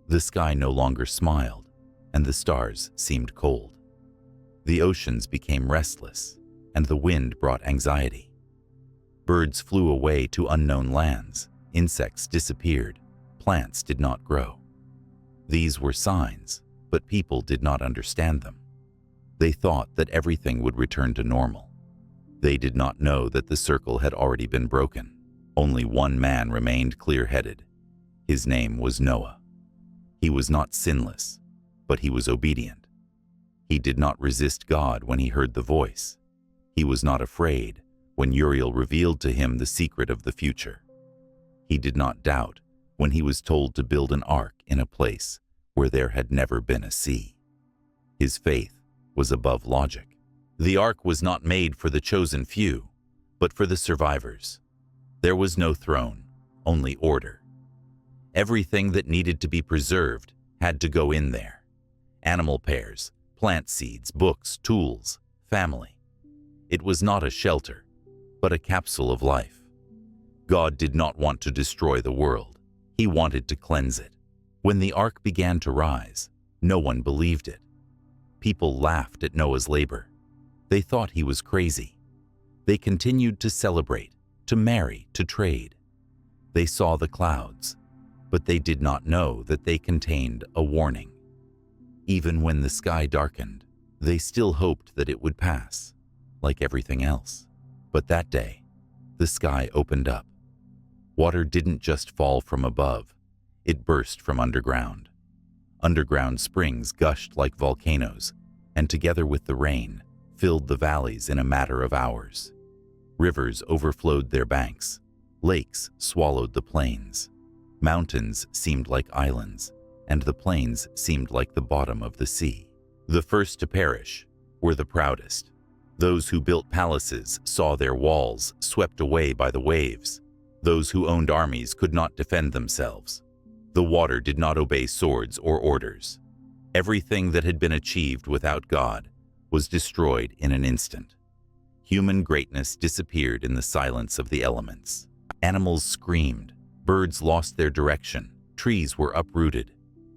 The sky no longer smiled, and the stars seemed cold. The oceans became restless, and the wind brought anxiety. Birds flew away to unknown lands, insects disappeared, plants did not grow. These were signs, but people did not understand them. They thought that everything would return to normal. They did not know that the circle had already been broken. Only one man remained clear-headed. His name was Noah. He was not sinless, but he was obedient. He did not resist God when he heard the voice. He was not afraid when Uriel revealed to him the secret of the future. He did not doubt when he was told to build an ark in a place where there had never been a sea. His faith was above logic. The ark was not made for the chosen few, but for the survivors. There was no throne, only order. Everything that needed to be preserved had to go in there. Animal pairs, plant seeds, books, tools, family. It was not a shelter, but a capsule of life. God did not want to destroy the world. He wanted to cleanse it. When the ark began to rise, no one believed it. People laughed at Noah's labor. They thought he was crazy. They continued to celebrate, to marry, to trade. They saw the clouds, but they did not know that they contained a warning. Even when the sky darkened, they still hoped that it would pass, like everything else. But that day, the sky opened up. Water didn't just fall from above, it burst from underground. Underground springs gushed like volcanoes, and together with the rain, filled the valleys in a matter of hours. Rivers overflowed their banks. Lakes swallowed the plains. Mountains seemed like islands, and the plains seemed like the bottom of the sea. The first to perish were the proudest. Those who built palaces saw their walls swept away by the waves. Those who owned armies could not defend themselves. The water did not obey swords or orders. Everything that had been achieved without God was destroyed in an instant. Human greatness disappeared in the silence of the elements. Animals screamed, birds lost their direction, trees were uprooted.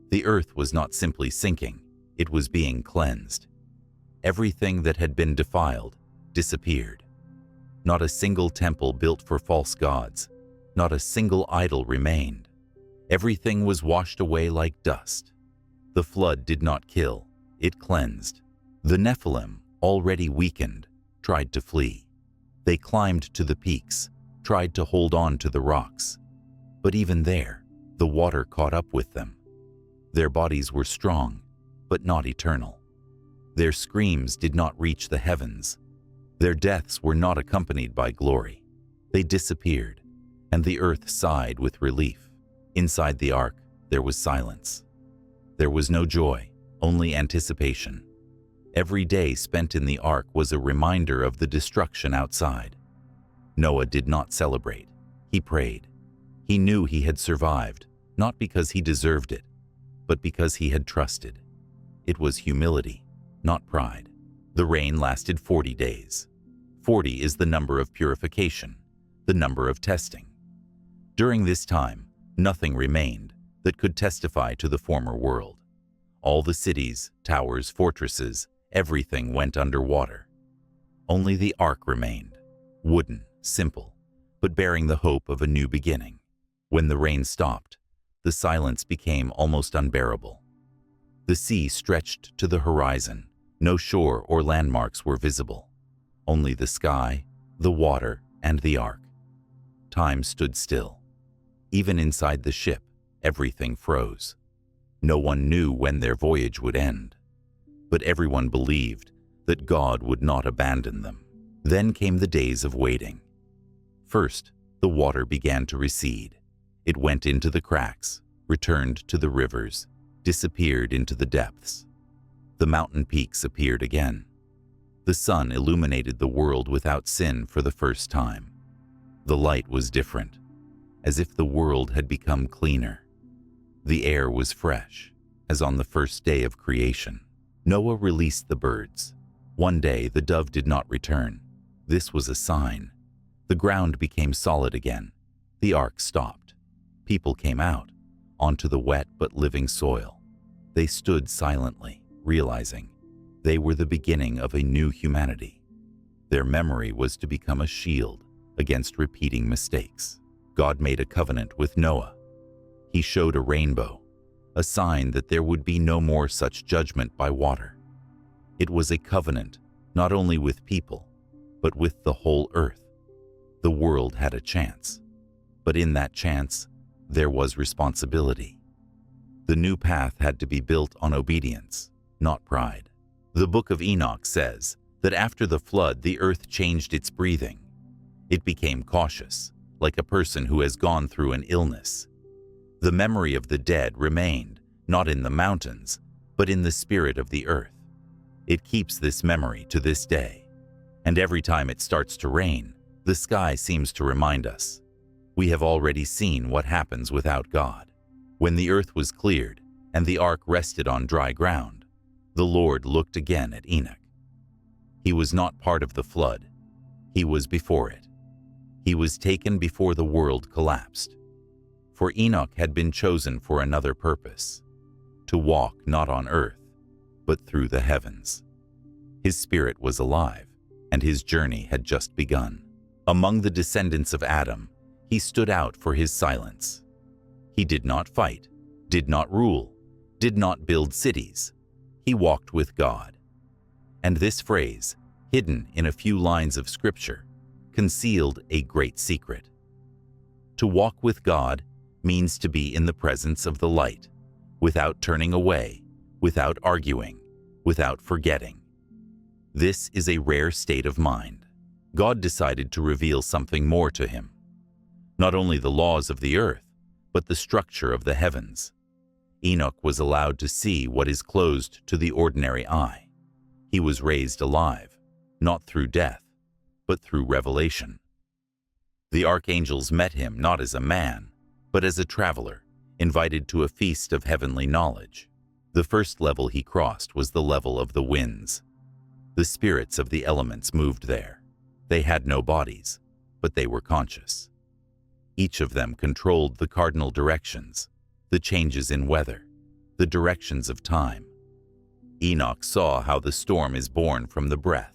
The earth was not simply sinking, it was being cleansed. Everything that had been defiled disappeared. Not a single temple built for false gods, not a single idol remained. Everything was washed away like dust. The flood did not kill, it cleansed. The Nephilim, already weakened, tried to flee. They climbed to the peaks, tried to hold on to the rocks. But even there, the water caught up with them. Their bodies were strong, but not eternal. Their screams did not reach the heavens. Their deaths were not accompanied by glory. They disappeared, and the earth sighed with relief. Inside the ark, there was silence. There was no joy, only anticipation. Every day spent in the ark was a reminder of the destruction outside. Noah did not celebrate. He prayed. He knew he had survived, not because he deserved it, but because he had trusted. It was humility, not pride. The rain lasted 40 days. 40 is the number of purification, the number of testing. During this time, nothing remained that could testify to the former world. All the cities, towers, fortresses, everything went underwater. Only the ark remained, wooden, simple, but bearing the hope of a new beginning. When the rain stopped, the silence became almost unbearable. The sea stretched to the horizon. No shore or landmarks were visible. Only the sky, the water, and the ark. Time stood still. Even inside the ship, everything froze. No one knew when their voyage would end, but everyone believed that God would not abandon them. Then came the days of waiting. First, the water began to recede. It went into the cracks, returned to the rivers, disappeared into the depths. The mountain peaks appeared again. The sun illuminated the world without sin for the first time. The light was different, as if the world had become cleaner. The air was fresh, as on the first day of creation. Noah released the birds. One day the dove did not return. This was a sign. The ground became solid again. The ark stopped. People came out, onto the wet but living soil. They stood silently, realizing they were the beginning of a new humanity. Their memory was to become a shield against repeating mistakes. God made a covenant with Noah. He showed a rainbow, a sign that there would be no more such judgment by water. It was a covenant not only with people, but with the whole earth. The world had a chance, but in that chance, there was responsibility. The new path had to be built on obedience, not pride. The Book of Enoch says that after the flood, the earth changed its breathing. It became cautious, like a person who has gone through an illness. The memory of the dead remained, not in the mountains, but in the spirit of the earth. It keeps this memory to this day. And every time it starts to rain, the sky seems to remind us. We have already seen what happens without God. When the earth was cleared and the ark rested on dry ground, the Lord looked again at Enoch. He was not part of the flood. He was before it. He was taken before the world collapsed. For Enoch had been chosen for another purpose, to walk not on earth, but through the heavens. His spirit was alive, and his journey had just begun. Among the descendants of Adam, he stood out for his silence. He did not fight, did not rule, did not build cities. He walked with God. And this phrase, hidden in a few lines of scripture, concealed a great secret. To walk with God means to be in the presence of the light, without turning away, without arguing, without forgetting. This is a rare state of mind. God decided to reveal something more to him. Not only the laws of the earth, but the structure of the heavens. Enoch was allowed to see what is closed to the ordinary eye. He was raised alive, not through death, but through revelation. The archangels met him not as a man, but as a traveler, invited to a feast of heavenly knowledge. The first level he crossed was the level of the winds. The spirits of the elements moved there. They had no bodies, but they were conscious. Each of them controlled the cardinal directions, the changes in weather, the directions of time. Enoch saw how the storm is born from the breath,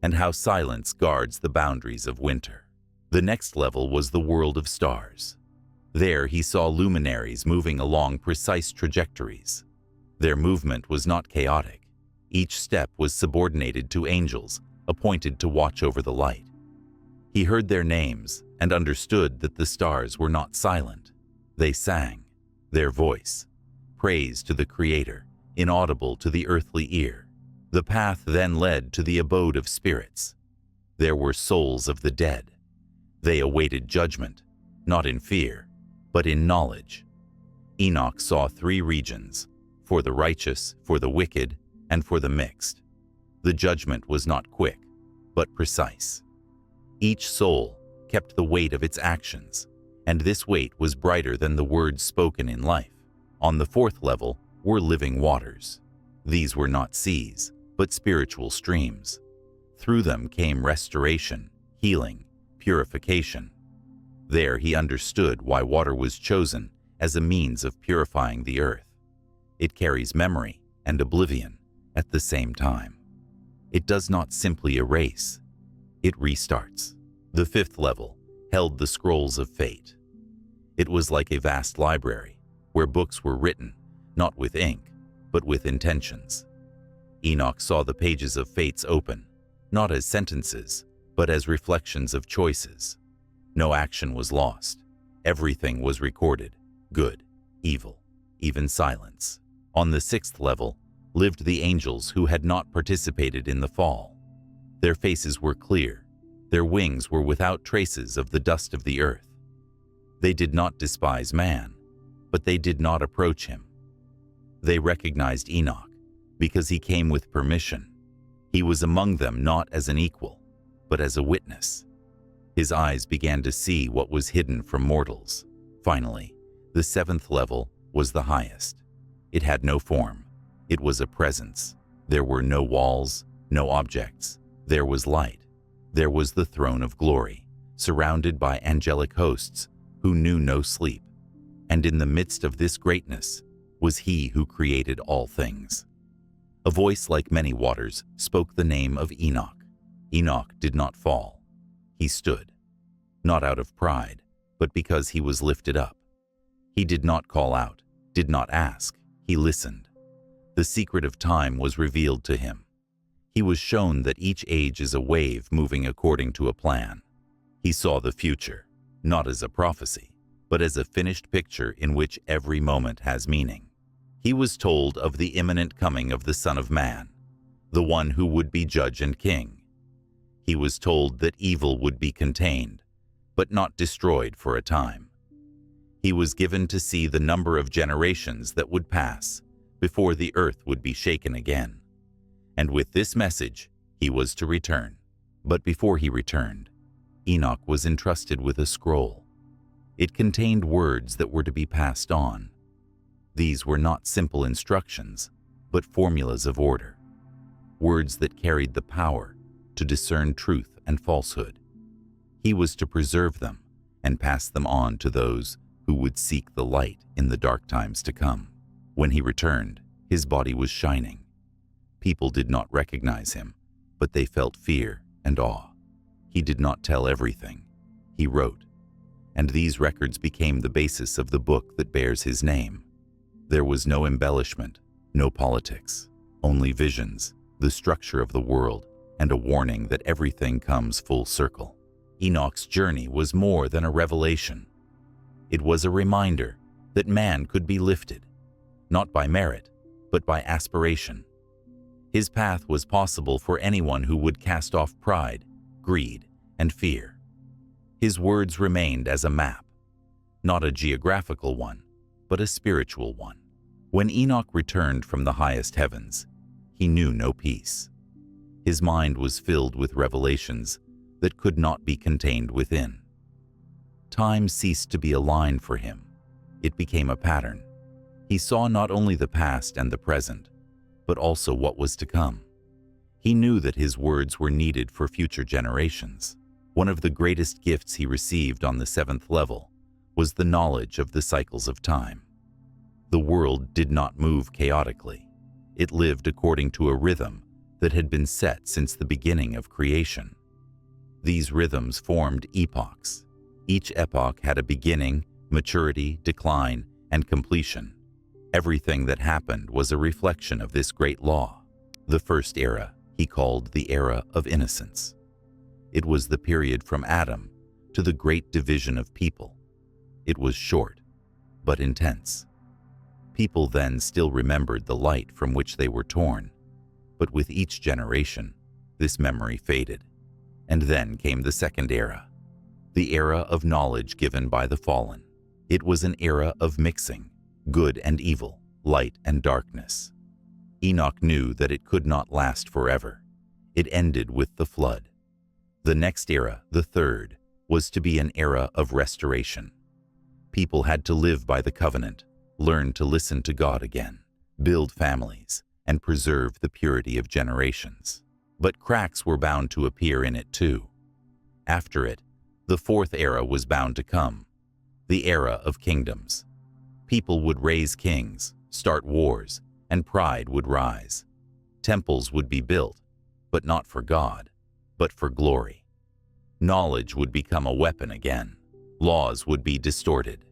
and how silence guards the boundaries of winter. The next level was the world of stars. There he saw luminaries moving along precise trajectories. Their movement was not chaotic. Each step was subordinated to angels, appointed to watch over the light. He heard their names and understood that the stars were not silent. They sang, their voice, praise to the Creator, inaudible to the earthly ear. The path then led to the abode of spirits. There were souls of the dead. They awaited judgment, not in fear, but in knowledge. Enoch saw 3 regions, for the righteous, for the wicked, and for the mixed. The judgment was not quick, but precise. Each soul kept the weight of its actions, and this weight was brighter than the words spoken in life. On the 4th level were living waters. These were not seas, but spiritual streams. Through them came restoration, healing, purification. There he understood why water was chosen as a means of purifying the earth. It carries memory and oblivion at the same time. It does not simply erase, it restarts. The 5th level held the scrolls of fate. It was like a vast library where books were written, not with ink, but with intentions. Enoch saw the pages of fates open, not as sentences, but as reflections of choices. No action was lost. Everything was recorded, good, evil, even silence. On the 6th level lived the angels who had not participated in the fall. Their faces were clear. Their wings were without traces of the dust of the earth. They did not despise man, but they did not approach him. They recognized Enoch because he came with permission. He was among them not as an equal, but as a witness. His eyes began to see what was hidden from mortals. Finally, the seventh level was the highest. It had no form. It was a presence. There were no walls, no objects. There was light. There was the throne of glory, surrounded by angelic hosts who knew no sleep. And in the midst of this greatness was he who created all things. A voice like many waters spoke the name of Enoch. Enoch did not fall. He stood, not out of pride, but because he was lifted up. He did not call out, did not ask. He listened. The secret of time was revealed to him. He was shown that each age is a wave moving according to a plan. He saw the future, not as a prophecy, but as a finished picture in which every moment has meaning. He was told of the imminent coming of the Son of Man, the one who would be judge and king. He was told that evil would be contained, but not destroyed for a time. He was given to see the number of generations that would pass before the earth would be shaken again. And with this message, he was to return. But before he returned, Enoch was entrusted with a scroll. It contained words that were to be passed on. These were not simple instructions, but formulas of order. Words that carried the power to discern truth and falsehood. He was to preserve them and pass them on to those who would seek the light in the dark times to come. When he returned, his body was shining. People did not recognize him, but they felt fear and awe. He did not tell everything. He wrote, and these records became the basis of the book that bears his name. There was no embellishment, no politics, only visions, the structure of the world, and a warning that everything comes full circle. Enoch's journey was more than a revelation. It was a reminder that man could be lifted, not by merit, but by aspiration. His path was possible for anyone who would cast off pride, greed, and fear. His words remained as a map, not a geographical one, but a spiritual one. When Enoch returned from the highest heavens, he knew no peace. His mind was filled with revelations that could not be contained within. Time ceased to be a line for him. It became a pattern. He saw not only the past and the present, but also what was to come. He knew that his words were needed for future generations. One of the greatest gifts he received on the seventh level was the knowledge of the cycles of time. The world did not move chaotically. It lived according to a rhythm that had been set since the beginning of creation. These rhythms formed epochs. Each epoch had a beginning, maturity, decline, and completion. Everything that happened was a reflection of this great law. The first era he called the era of innocence. It was the period from Adam to the great division of people. It was short, but intense. People then still remembered the light from which they were torn, but with each generation, this memory faded. And then came the second era, the era of knowledge given by the fallen. It was an era of mixing, good and evil, light and darkness. Enoch knew that it could not last forever. It ended with the flood. The next era, the third, was to be an era of restoration. People had to live by the covenant, learn to listen to God again, build families, and preserve the purity of generations. But cracks were bound to appear in it too. After it, the fourth era was bound to come, the era of kingdoms. People would raise kings, start wars, and pride would rise. Temples would be built, but not for God, but for glory. Knowledge would become a weapon again. Laws would be distorted.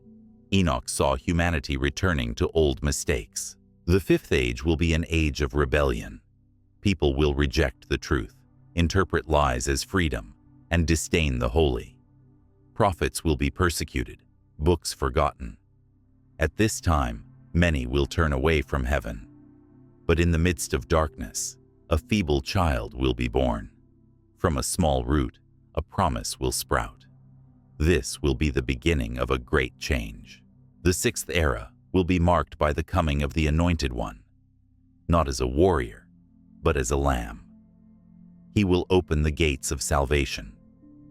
Enoch saw humanity returning to old mistakes. The fifth age will be an age of rebellion. People will reject the truth, interpret lies as freedom, and disdain the holy. Prophets will be persecuted, books forgotten. At this time, many will turn away from heaven. But in the midst of darkness, a feeble child will be born. From a small root, a promise will sprout. This will be the beginning of a great change. The sixth era will be marked by the coming of the Anointed One, not as a warrior, but as a lamb. He will open the gates of salvation.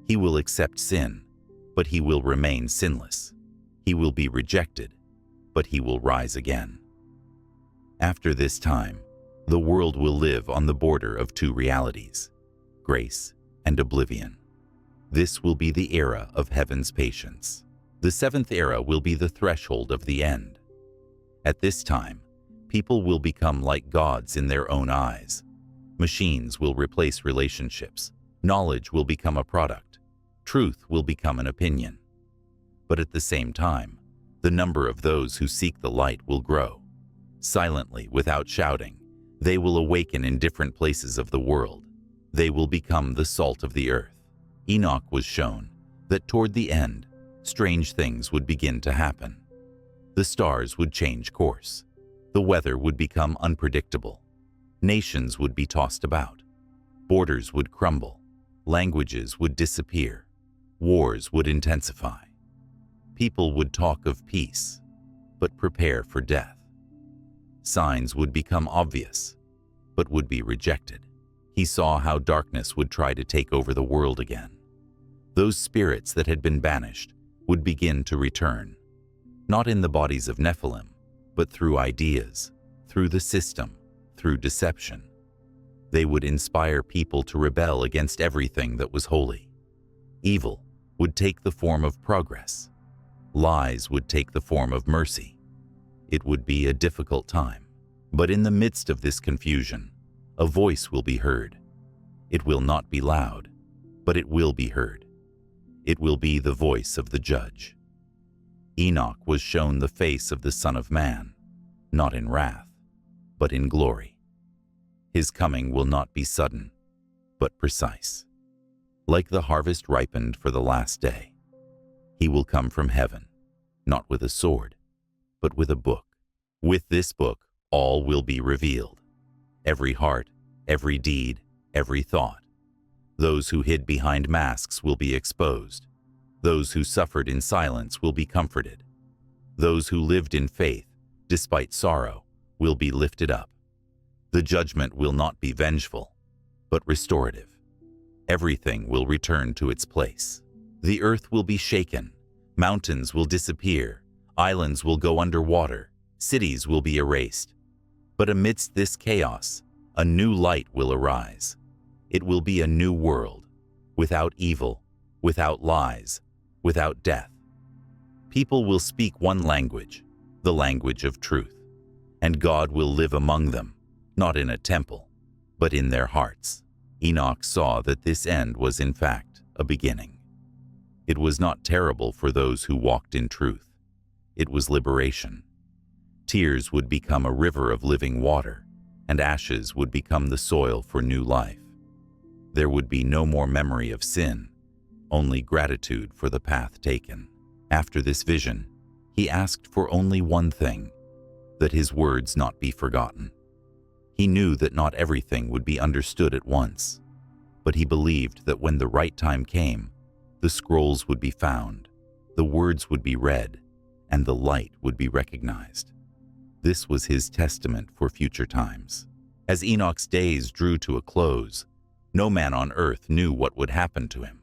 He will accept sin, but he will remain sinless. He will be rejected, but he will rise again. After this time, the world will live on the border of two realities, grace and oblivion. This will be the era of heaven's patience. The seventh era will be the threshold of the end. At this time, people will become like gods in their own eyes. Machines will replace relationships. Knowledge will become a product. Truth will become an opinion. But at the same time, the number of those who seek the light will grow. Silently, without shouting, they will awaken in different places of the world. They will become the salt of the earth. Enoch was shown that toward the end, strange things would begin to happen. The stars would change course. The weather would become unpredictable. Nations would be tossed about. Borders would crumble. Languages would disappear. Wars would intensify. People would talk of peace, but prepare for death. Signs would become obvious, but would be rejected. He saw how darkness would try to take over the world again. Those spirits that had been banished would begin to return, not in the bodies of Nephilim, but through ideas, through the system, through deception. They would inspire people to rebel against everything that was holy. Evil would take the form of progress. Lies would take the form of mercy. It would be a difficult time, but in the midst of this confusion, a voice will be heard. It will not be loud, but it will be heard. It will be the voice of the judge. Enoch was shown the face of the Son of Man, not in wrath, but in glory. His coming will not be sudden, but precise. Like the harvest ripened for the last day, he will come from heaven, not with a sword, but with a book. With this book, all will be revealed. Every heart, every deed, every thought. Those who hid behind masks will be exposed. Those who suffered in silence will be comforted. Those who lived in faith, despite sorrow, will be lifted up. The judgment will not be vengeful, but restorative. Everything will return to its place. The earth will be shaken. Mountains will disappear. Islands will go underwater. Cities will be erased. But amidst this chaos, a new light will arise. It will be a new world, without evil, without lies, without death. People will speak one language, the language of truth, and God will live among them, not in a temple, but in their hearts. Enoch saw that this end was in fact a beginning. It was not terrible for those who walked in truth. It was liberation. Tears would become a river of living water, and ashes would become the soil for new life. There would be no more memory of sin, only gratitude for the path taken. After this vision, he asked for only one thing, that his words not be forgotten. He knew that not everything would be understood at once, but he believed that when the right time came, the scrolls would be found, the words would be read, and the light would be recognized. This was his testament for future times. As Enoch's days drew to a close, no man on earth knew what would happen to him.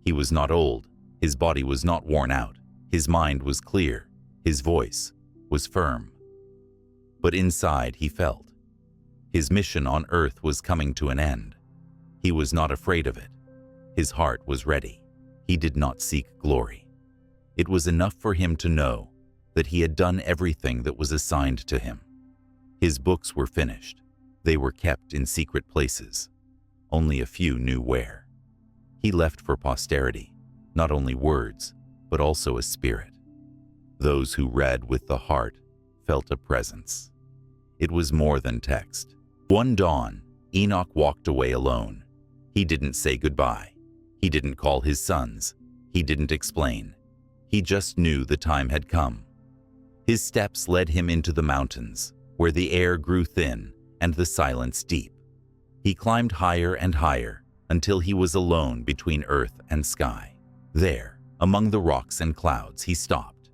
He was not old, his body was not worn out, his mind was clear, his voice was firm. But inside he felt. His mission on earth was coming to an end. He was not afraid of it. His heart was ready. He did not seek glory. It was enough for him to know that he had done everything that was assigned to him. His books were finished. They were kept in secret places. Only a few knew where. He left for posterity, not only words, but also a spirit. Those who read with the heart felt a presence. It was more than text. One dawn, Enoch walked away alone. He didn't say goodbye. He didn't call his sons. He didn't explain. He just knew the time had come. His steps led him into the mountains, where the air grew thin and the silence deep. He climbed higher and higher until he was alone between earth and sky. There, among the rocks and clouds, he stopped.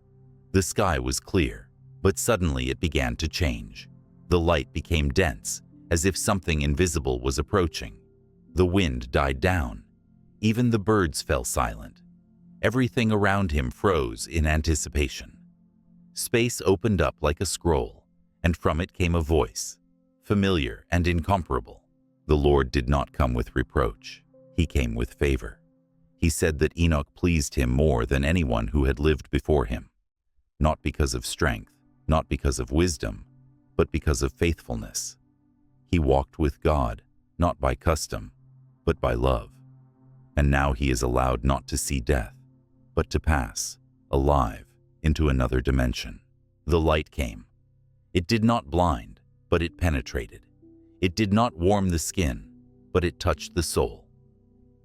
The sky was clear. But suddenly it began to change. The light became dense, as if something invisible was approaching. The wind died down. Even the birds fell silent. Everything around him froze in anticipation. Space opened up like a scroll, and from it came a voice, familiar and incomparable. The Lord did not come with reproach. He came with favor. He said that Enoch pleased him more than anyone who had lived before him, not because of strength, not because of wisdom, but because of faithfulness. He walked with God, not by custom, but by love. And now he is allowed not to see death, but to pass, alive, into another dimension. The light came. It did not blind, but it penetrated. It did not warm the skin, but it touched the soul.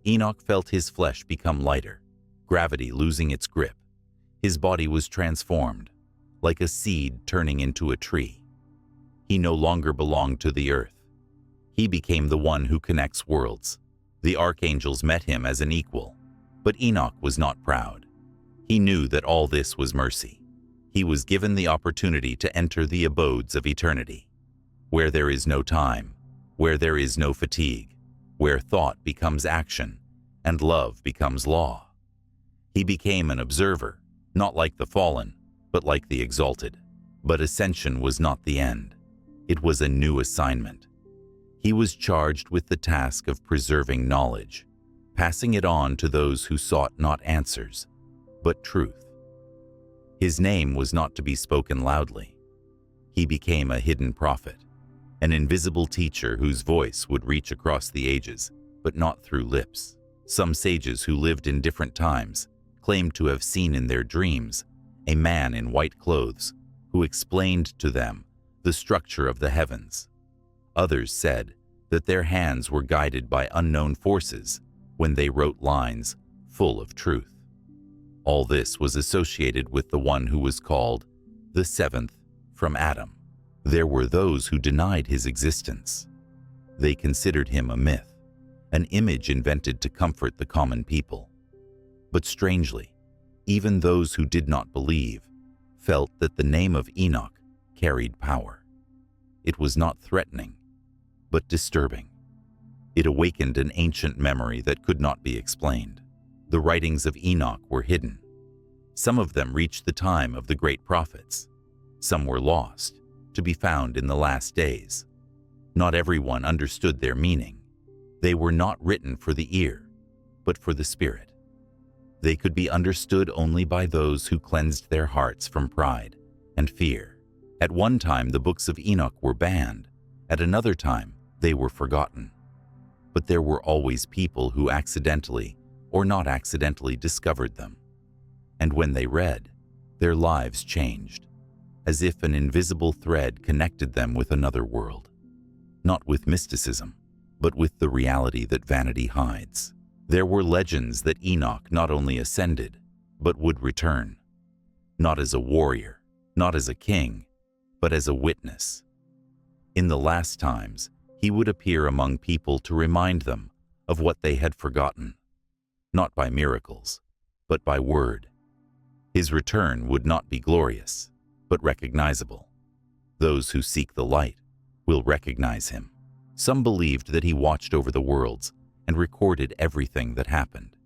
Enoch felt his flesh become lighter, gravity losing its grip. His body was transformed, like a seed turning into a tree. He no longer belonged to the earth. He became the one who connects worlds. The archangels met him as an equal, but Enoch was not proud. He knew that all this was mercy. He was given the opportunity to enter the abodes of eternity, where there is no time, where there is no fatigue, where thought becomes action and love becomes law. He became an observer, not like the fallen, but like the exalted. But ascension was not the end. It was a new assignment. He was charged with the task of preserving knowledge, passing it on to those who sought not answers, but truth. His name was not to be spoken loudly. He became a hidden prophet, an invisible teacher whose voice would reach across the ages, but not through lips. Some sages who lived in different times claimed to have seen in their dreams a man in white clothes who explained to them the structure of the heavens. Others said that their hands were guided by unknown forces when they wrote lines full of truth. All this was associated with the one who was called the seventh from Adam. There were those who denied his existence. They considered him a myth, an image invented to comfort the common people. But strangely, even those who did not believe felt that the name of Enoch carried power. It was not threatening, but disturbing. It awakened an ancient memory that could not be explained. The writings of Enoch were hidden. Some of them reached the time of the great prophets. Some were lost, to be found in the last days. Not everyone understood their meaning. They were not written for the ear, but for the spirit. They could be understood only by those who cleansed their hearts from pride and fear. At one time, the books of Enoch were banned. At another time, they were forgotten. But there were always people who accidentally or not accidentally discovered them. And when they read, their lives changed, as if an invisible thread connected them with another world. Not with mysticism, but with the reality that vanity hides. There were legends that Enoch not only ascended, but would return, not as a warrior, not as a king, but as a witness. In the last times, he would appear among people to remind them of what they had forgotten, not by miracles, but by word. His return would not be glorious, but recognizable. Those who seek the light will recognize him. Some believed that he watched over the worlds and recorded everything that happened.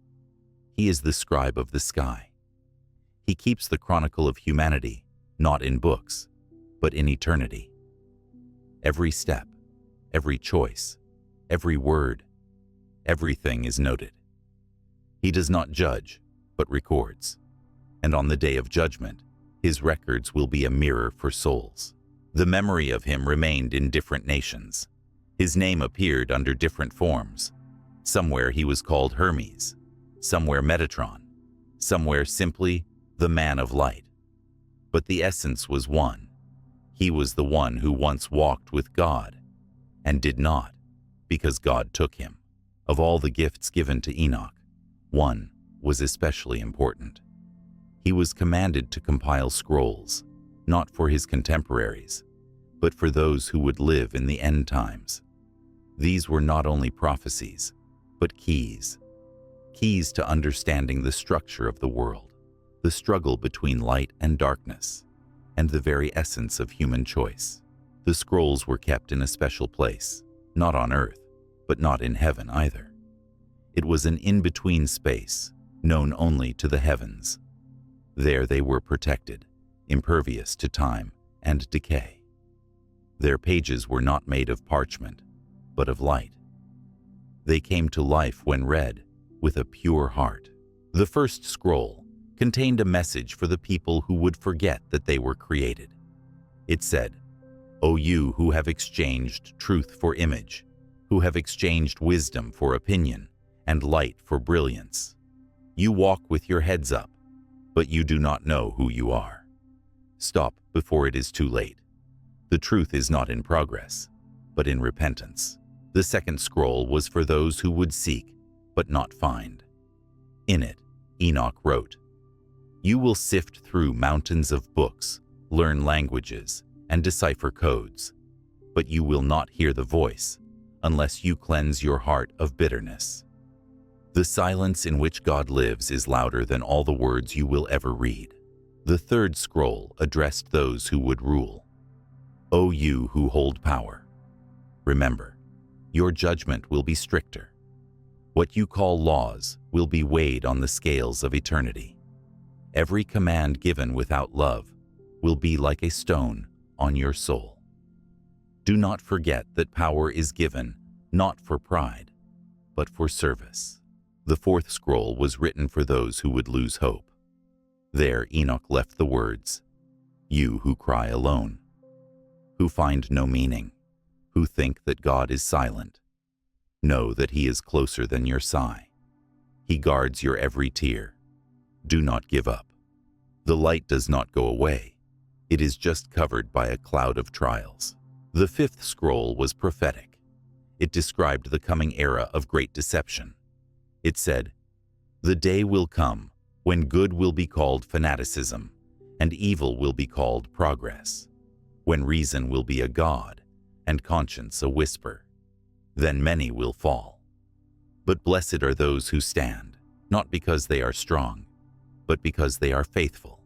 He is the scribe of the sky. He keeps the chronicle of humanity, not in books, but in eternity. Every step, every choice, every word, everything is noted. He does not judge, but records. And on the day of judgment, his records will be a mirror for souls. The memory of him remained in different nations. His name appeared under different forms. Somewhere he was called Hermes, somewhere Metatron, somewhere simply the man of light. But the essence was one. He was the one who once walked with God and did not, because God took him. Of all the gifts given to Enoch, one was especially important. He was commanded to compile scrolls, not for his contemporaries, but for those who would live in the end times. These were not only prophecies, but keys to understanding the structure of the world, the struggle between light and darkness, and the very essence of human choice. The scrolls were kept in a special place, not on earth, but not in heaven either. It was an in-between space, known only to the heavens. There they were protected, impervious to time and decay. Their pages were not made of parchment, but of light. They came to life when read, with a pure heart. The first scroll contained a message for the people who would forget that they were created. It said, "O you who have exchanged truth for image, who have exchanged wisdom for opinion, and light for brilliance. You walk with your heads up, but you do not know who you are. Stop before it is too late. The truth is not in progress, but in repentance." The second scroll was for those who would seek, but not find. In it, Enoch wrote, "You will sift through mountains of books, learn languages, and decipher codes, but you will not hear the voice unless you cleanse your heart of bitterness." The silence in which God lives is louder than all the words you will ever read. The third scroll addressed those who would rule. "O you who hold power, remember, your judgment will be stricter. What you call laws will be weighed on the scales of eternity. Every command given without love will be like a stone on your soul. Do not forget that power is given not for pride, but for service." The fourth scroll was written for those who would lose hope. There Enoch left the words, "You who cry alone, who find no meaning, who think that God is silent, know that he is closer than your sigh. He guards your every tear. Do not give up. The light does not go away. It is just covered by a cloud of trials." The fifth scroll was prophetic. It described the coming era of great deception. It said, "The day will come when good will be called fanaticism, and evil will be called progress, when reason will be a god, and conscience a whisper. Then many will fall. But blessed are those who stand, not because they are strong, but because they are faithful."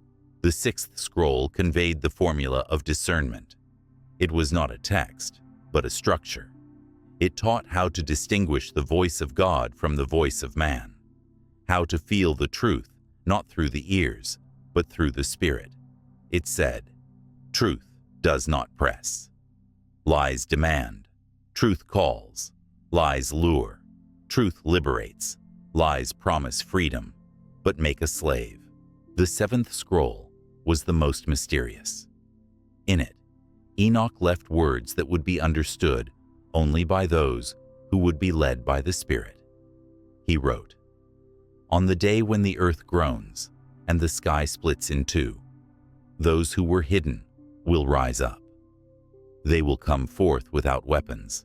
The sixth scroll conveyed the formula of discernment. It was not a text, but a structure. It taught how to distinguish the voice of God from the voice of man, how to feel the truth, not through the ears, but through the Spirit. It said, "Truth does not press. Lies demand. Truth calls. Lies lure. Truth liberates. Lies promise freedom, but make a slave." The seventh scroll was the most mysterious. In it, Enoch left words that would be understood only by those who would be led by the Spirit. He wrote, "On the day when the earth groans and the sky splits in two, those who were hidden will rise up. They will come forth without weapons,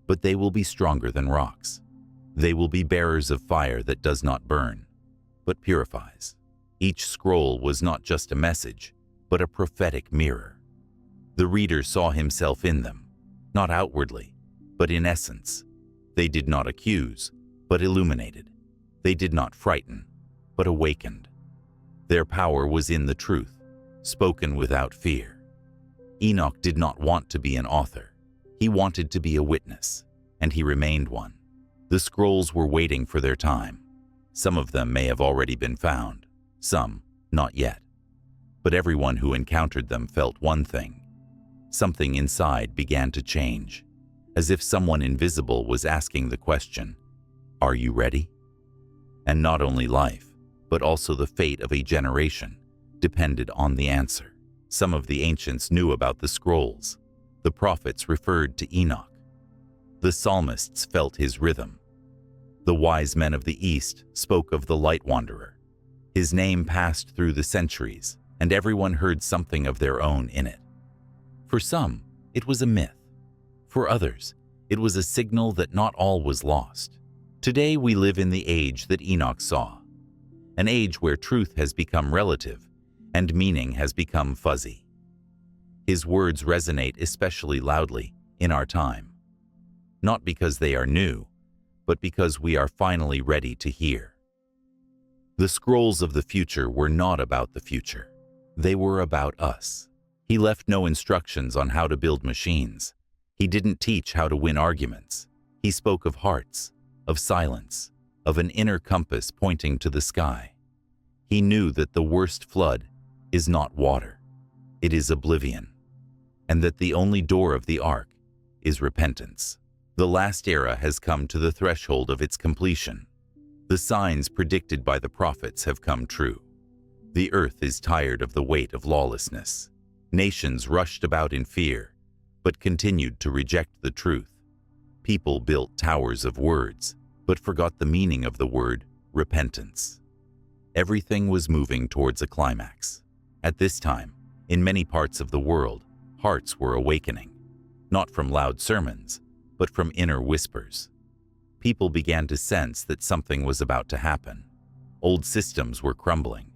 but they will be stronger than rocks. They will be bearers of fire that does not burn, but purifies." Each scroll was not just a message, but a prophetic mirror. The reader saw himself in them, not outwardly, but in essence. They did not accuse, but illuminated. They did not frighten, but awakened. Their power was in the truth, spoken without fear. Enoch did not want to be an author. He wanted to be a witness, and he remained one. The scrolls were waiting for their time. Some of them may have already been found, some not yet. But everyone who encountered them felt one thing. Something inside began to change, as if someone invisible was asking the question, "Are you ready?" And not only life, but also the fate of a generation depended on the answer. Some of the ancients knew about the scrolls. The prophets referred to Enoch. The psalmists felt his rhythm. The wise men of the East spoke of the light wanderer. His name passed through the centuries, and everyone heard something of their own in it. For some, it was a myth. For others, it was a signal that not all was lost. Today we live in the age that Enoch saw, an age where truth has become relative and meaning has become fuzzy. His words resonate especially loudly in our time, not because they are new, but because we are finally ready to hear. The scrolls of the future were not about the future. They were about us. He left no instructions on how to build machines. He didn't teach how to win arguments. He spoke of hearts, of silence, of an inner compass pointing to the sky. He knew that the worst flood is not water, it is oblivion, and that the only door of the ark is repentance. The last era has come to the threshold of its completion. The signs predicted by the prophets have come true. The earth is tired of the weight of lawlessness. Nations rushed about in fear, but continued to reject the truth. People built towers of words, but forgot the meaning of the word repentance. Everything was moving towards a climax. At this time, in many parts of the world, hearts were awakening, not from loud sermons, but from inner whispers. People began to sense that something was about to happen. Old systems were crumbling.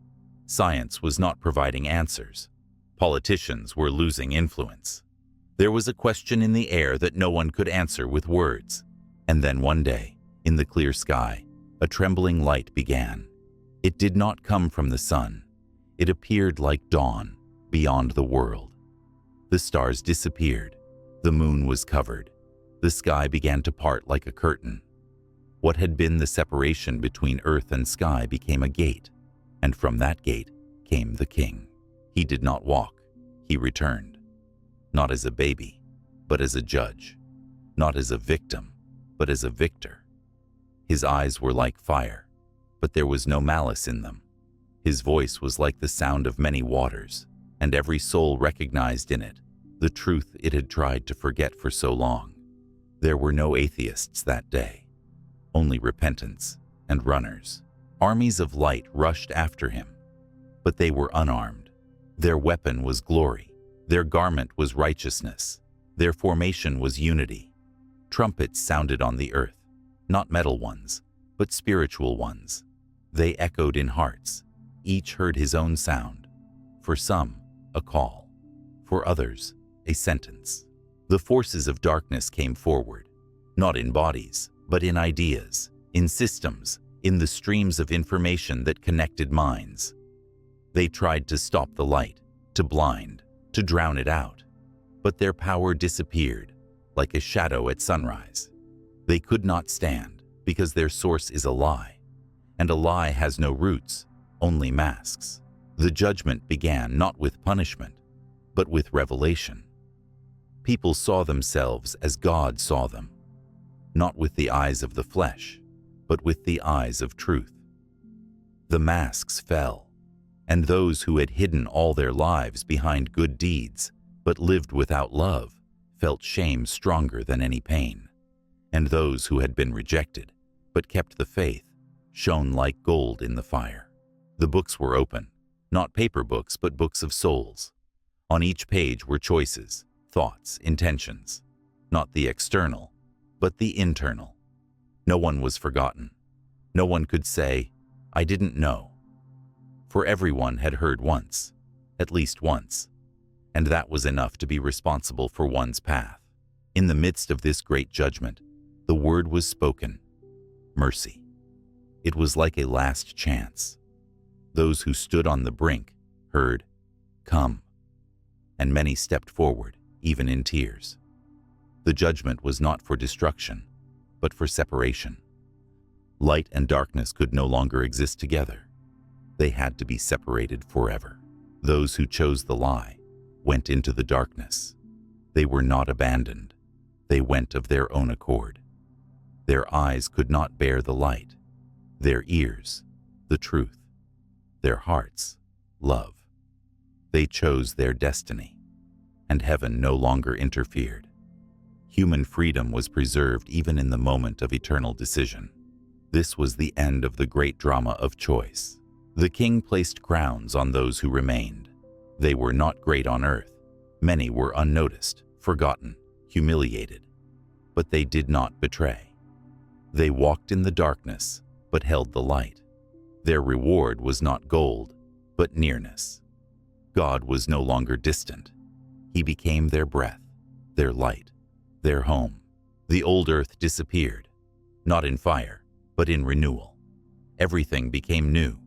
Science was not providing answers. Politicians were losing influence. There was a question in the air that no one could answer with words. And then one day, in the clear sky, a trembling light began. It did not come from the sun. It appeared like dawn beyond the world. The stars disappeared. The moon was covered. The sky began to part like a curtain. What had been the separation between earth and sky became a gate, and from that gate came the king. He did not walk, he returned. Not as a baby, but as a judge. Not as a victim, but as a victor. His eyes were like fire, but there was no malice in them. His voice was like the sound of many waters, and every soul recognized in it the truth it had tried to forget for so long. There were no atheists that day, only repentance and runners. Armies of light rushed after him, but they were unarmed. Their weapon was glory. Their garment was righteousness. Their formation was unity. Trumpets sounded on the earth, not metal ones, but spiritual ones. They echoed in hearts. Each heard his own sound. For some, a call. For others, a sentence. The forces of darkness came forward, not in bodies, but in ideas, in systems, in the streams of information that connected minds. They tried to stop the light, to blind, to drown it out. But their power disappeared, like a shadow at sunrise. They could not stand, because their source is a lie. And a lie has no roots, only masks. The judgment began not with punishment, but with revelation. People saw themselves as God saw them, not with the eyes of the flesh, but with the eyes of truth. The masks fell, and those who had hidden all their lives behind good deeds, but lived without love, felt shame stronger than any pain. And those who had been rejected, but kept the faith, shone like gold in the fire. The books were open, not paper books, but books of souls. On each page were choices, thoughts, intentions, not the external, but the internal. No one was forgotten. No one could say, "I didn't know." For everyone had heard once, at least once, and that was enough to be responsible for one's path. In the midst of this great judgment, the word was spoken, mercy. It was like a last chance. Those who stood on the brink heard, "Come," and many stepped forward, even in tears. The judgment was not for destruction, but for separation. Light and darkness could no longer exist together. They had to be separated forever. Those who chose the lie went into the darkness. They were not abandoned. They went of their own accord. Their eyes could not bear the light. Their ears, the truth. Their hearts, love. They chose their destiny, and heaven no longer interfered. Human freedom was preserved even in the moment of eternal decision. This was the end of the great drama of choice. The king placed crowns on those who remained. They were not great on earth. Many were unnoticed, forgotten, humiliated. But they did not betray. They walked in the darkness, but held the light. Their reward was not gold, but nearness. God was no longer distant. He became their breath, their light, their home. The old earth disappeared, not in fire, but in renewal. Everything became new.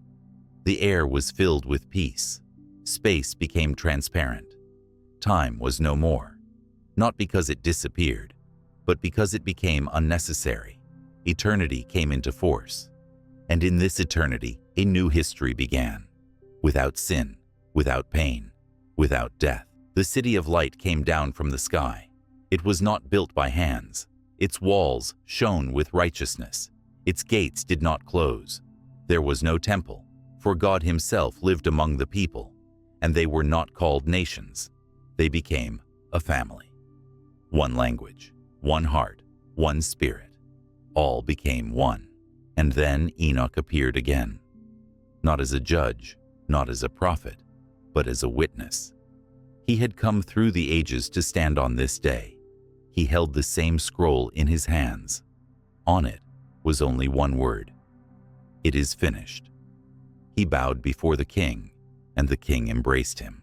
The air was filled with peace. Space became transparent. time was no more, not because it disappeared, but because it became unnecessary. Eternity came into force, and in this eternity, a new history began. Without sin, without pain, without death, the city of light came down from the sky. It was not built by hands. Its walls shone with righteousness. Its gates did not close. There was no temple, for God himself lived among the people, and they were not called nations. They became a family. One language, one heart, one spirit. All became one. And then Enoch appeared again, not as a judge, not as a prophet, but as a witness. He had come through the ages to stand on this day. He held the same scroll in his hands. On it was only one word: "It is finished." He bowed before the king, and the king embraced him.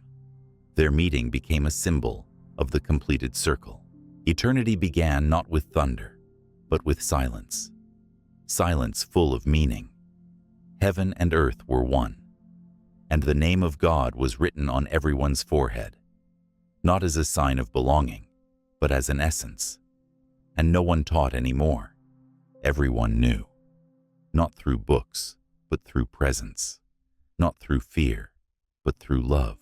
Their meeting became a symbol of the completed circle. Eternity began not with thunder, but with silence. Silence full of meaning. Heaven and earth were one, and the name of God was written on everyone's forehead, not as a sign of belonging, but as an essence. And no one taught anymore. Everyone knew, not through books, but through presence, not through fear, but through love.